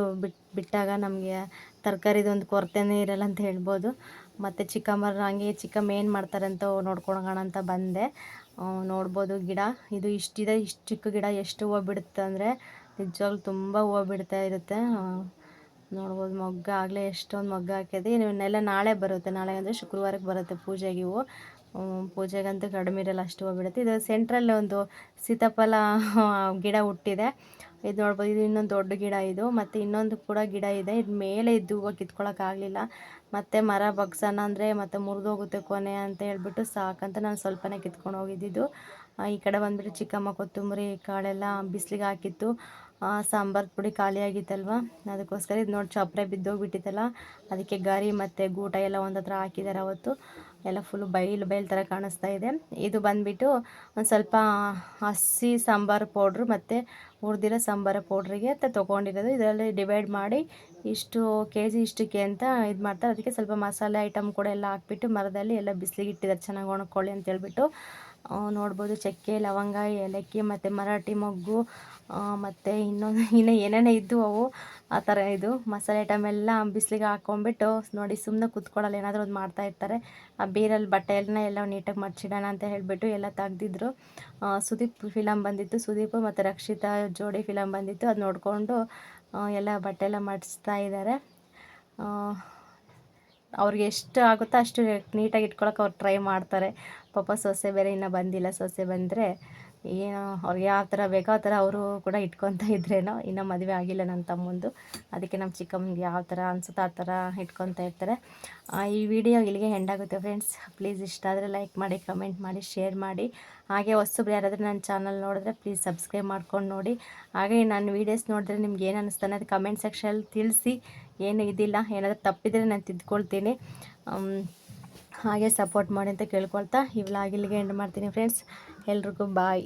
Speaker 1: ಬಿಟ್ಟಾಗ ನಮಗೆ ತರಕಾರಿದೊಂದು ಕೊರತೆನೇ ಇರಲ್ಲ ಅಂತ ಹೇಳ್ಬೋದು. ಮತ್ತು ಚಿಕ್ಕಮ್ಮ ಏನು ಮಾಡ್ತಾರೆ ಅಂತ ನೋಡ್ಕೊಳೋಣ ಅಂತ ಬಂದೆ. ನೋಡ್ಬೋದು ಗಿಡ ಇದು ಇಷ್ಟಿದೆ, ಇಷ್ಟು ಚಿಕ್ಕ ಗಿಡ ಎಷ್ಟು ಹೂವು ಬಿಡುತ್ತೆ ಅಂದರೆ ನಿಜವಾಗ್ಲೂ ತುಂಬ ಹೂವು ಬಿಡ್ತಾ ಇರುತ್ತೆ. ನೋಡ್ಬೋದು ಮೊಗ್ಗ ಆಗಲೇ ಎಷ್ಟೊಂದು ಮೊಗ್ಗ ಹಾಕಿದೆ. ಇವನ್ನೆಲ್ಲ ನಾಳೆ ಬರುತ್ತೆ, ನಾಳೆ ಅಂದರೆ ಶುಕ್ರವಾರಕ್ಕೆ ಬರುತ್ತೆ ಪೂಜೆಗೆ ಇವು. ಪೂಜೆಗಂತೂ ಕಡಿಮೆ ಇರಲ್ಲ, ಅಷ್ಟು ಹೂವು ಬಿಡುತ್ತೆ. ಇದು ಸೆಂಟ್ರಲ್ಲಿ ಒಂದು ಸೀತಾಫಲ ಗಿಡ ಹುಟ್ಟಿದೆ, ಇದು ನೋಡ್ಬೋದು. ಇದು ಇನ್ನೊಂದು ದೊಡ್ಡ ಗಿಡ ಇದು. ಮತ್ತು ಇನ್ನೊಂದು ಕೂಡ ಗಿಡ ಇದೆ, ಇದು ಮೇಲೆ ಇದ್ದು ಹೂವು ಕಿತ್ಕೊಳ್ಳೋಕ್ಕಾಗಲಿಲ್ಲ. ಮತ್ತು ಮರ ಬಗ್ಸೋಣ ಅಂದರೆ ಮತ್ತು ಮುರಿದೋಗುತ್ತೆ ಕೊನೆ ಅಂತ ಹೇಳ್ಬಿಟ್ಟು ಸಾಕಂತ ನಾನು ಸ್ವಲ್ಪನೇ ಕಿತ್ಕೊಂಡು ಹೋಗಿದ್ದಿದ್ದು. ಈ ಕಡೆ ಬಂದುಬಿಟ್ಟು ಚಿಕ್ಕಮ್ಮ ಕೊತ್ತಂಬರಿ ಕಾಳೆಲ್ಲ ಬಿಸಿಲಿಗೆ ಹಾಕಿತ್ತು. ಸಾಂಬಾರು ಪುಡಿ ಖಾಲಿಯಾಗಿತ್ತಲ್ವ, ಅದಕ್ಕೋಸ್ಕರ ಇದು ನೋಡಿ ಚಪ್ಪರೆ ಬಿದ್ದೋಗ್ಬಿಟ್ಟಿತ್ತಲ್ಲ, ಅದಕ್ಕೆ ಗರಿ ಮತ್ತು ಗೂಟ ಎಲ್ಲ ಒಂದು ಹತ್ರ ಹಾಕಿದ್ದಾರೆ. ಅವತ್ತು ಎಲ್ಲ ಫುಲ್ಲು ಬೈಲು ಥರ ಕಾಣಿಸ್ತಾ ಇದೆ. ಇದು ಬಂದುಬಿಟ್ಟು ಒಂದು ಸ್ವಲ್ಪ ಹಸಿ ಸಾಂಬಾರು ಪೌಡ್ರು ಮತ್ತು ಹುರಿದಿರೋ ಸಾಂಬಾರು ಪೌಡ್ರಿಗೆ ತೊಗೊಂಡಿರೋದು. ಇದರಲ್ಲಿ ಡಿವೈಡ್ ಮಾಡಿ ಇಷ್ಟು KG ಇಷ್ಟಕ್ಕೆ ಅಂತ ಇದು ಮಾಡ್ತಾರೆ. ಅದಕ್ಕೆ ಸ್ವಲ್ಪ ಮಸಾಲೆ ಐಟಮ್ ಕೂಡ ಎಲ್ಲ ಹಾಕ್ಬಿಟ್ಟು ಮರದಲ್ಲಿ ಎಲ್ಲ ಬಿಸಿಲಿಗೆ ಇಟ್ಟಿದ್ದಾರೆ, ಚೆನ್ನಾಗಿ ಒಣಕೊಳ್ಳಿ ಅಂತೇಳ್ಬಿಟ್ಟು. ನೋಡ್ಬೋದು ಚಕ್ಕೆ, ಲವಂಗ, ಏಲಕ್ಕಿ ಮತ್ತು ಮರಾಠಿ ಮೊಗ್ಗು, ಮತ್ತು ಇನ್ನೂ ಏನೇನೋ ಇದ್ದು ಅವು ಆ ಥರ. ಇದು ಮಸಾಲೆ ಐಟಮ್ ಎಲ್ಲ ಬಿಸಿಲಿಗೆ ಹಾಕ್ಕೊಂಬಿಟ್ಟು ನೋಡಿ ಸುಮ್ಮನೆ ಕೂತ್ಕೊಳ್ಳಲ್ಲ, ಏನಾದರೂ ಒಂದು ಮಾಡ್ತಾಯಿರ್ತಾರೆ. ಆ ಬೀರಲ್ಲಿ ಬಟ್ಟೆಯನ್ನ ಎಲ್ಲ ನೀಟಾಗಿ ಮಡ್ಚಿಡೋಣ ಅಂತ ಹೇಳಿಬಿಟ್ಟು ಎಲ್ಲ ತೆಗ್ದಿದ್ರು. ಸುದೀಪ್ ಫಿಲಮ್ ಬಂದಿತ್ತು, ಸುದೀಪ್ ಮತ್ತು ರಕ್ಷಿತಾ ಜೋಡಿ ಫಿಲಮ್ ಬಂದಿತ್ತು. ಅದು ನೋಡಿಕೊಂಡು ಎಲ್ಲ ಬಟ್ಟೆ ಎಲ್ಲ ಮಡಿಸ್ತಾ ಇದ್ದಾರೆ. ಅವ್ರಿಗೆ ಎಷ್ಟು ಆಗುತ್ತೋ ಅಷ್ಟು ನೀಟಾಗಿ ಇಟ್ಕೊಳಕ್ಕೆ ಅವ್ರು ಟ್ರೈ ಮಾಡ್ತಾರೆ. ಪಾಪ ಸೊಸೆ ಬೇರೆ ಇನ್ನೂ ಬಂದಿಲ್ಲ, ಸೊಸೆ ಬಂದರೆ ಏನೋ ಅವ್ರಿಗೆ ಯಾವ ಥರ ಬೇಕೋ ಆ ಥರ ಅವರು ಕೂಡ ಇಟ್ಕೊತಾ ಇದ್ರೇನೋ. ಇನ್ನೂ ಮದುವೆ ಆಗಿಲ್ಲ ನನ್ನ ತಮ್ಮಂದು, ಅದಕ್ಕೆ ನಮ್ಮ ಚಿಕ್ಕಮ್ಮನಿಗೆ ಯಾವ ಥರ ಅನಿಸುತ್ತೋ ಆ ಥರ ಇಟ್ಕೊತಾ ಇರ್ತಾರೆ. ಈ ವಿಡಿಯೋ ಇಲ್ಲಿಗೆ ಎಂಡ್ ಆಗುತ್ತೆ ಫ್ರೆಂಡ್ಸ್. ಪ್ಲೀಸ್ ಇಷ್ಟ ಆದರೆ ಲೈಕ್ ಮಾಡಿ, ಕಮೆಂಟ್ ಮಾಡಿ, ಶೇರ್ ಮಾಡಿ. ಹಾಗೆ ಹೊಸಬ್ರು ಯಾರಾದರೂ ನನ್ನ ಚಾನಲ್ ನೋಡಿದ್ರೆ ಪ್ಲೀಸ್ ಸಬ್ಸ್ಕ್ರೈಬ್ ಮಾಡ್ಕೊಂಡು ನೋಡಿ. ಹಾಗೆ ನಾನು ವೀಡಿಯೋಸ್ ನೋಡಿದ್ರೆ ನಿಮ್ಗೆ ಏನು ಅನ್ನಿಸ್ತಾನೆ ಅದು ಕಮೆಂಟ್ ಸೆಕ್ಷನಲ್ಲಿ ತಿಳಿಸಿ. ಏನು ಇದಿಲ್ಲ, ಏನಾದರೂ ತಪ್ಪಿದರೆ ನಾನು ತಿದ್ಕೊಳ್ತೀನಿ. ಹಾಗೆ ಸಪೋರ್ಟ್ ಮಾಡಿ ಅಂತ ಕೇಳ್ಕೊಳ್ತಾ ಈ ವ್ಲಾಗ್ ಇಲ್ಲಿಗೆ ಎಂಡ್ ಮಾಡ್ತೀನಿ ಫ್ರೆಂಡ್ಸ್. ಎಲ್ರಿಗೂ ಬಾಯ್.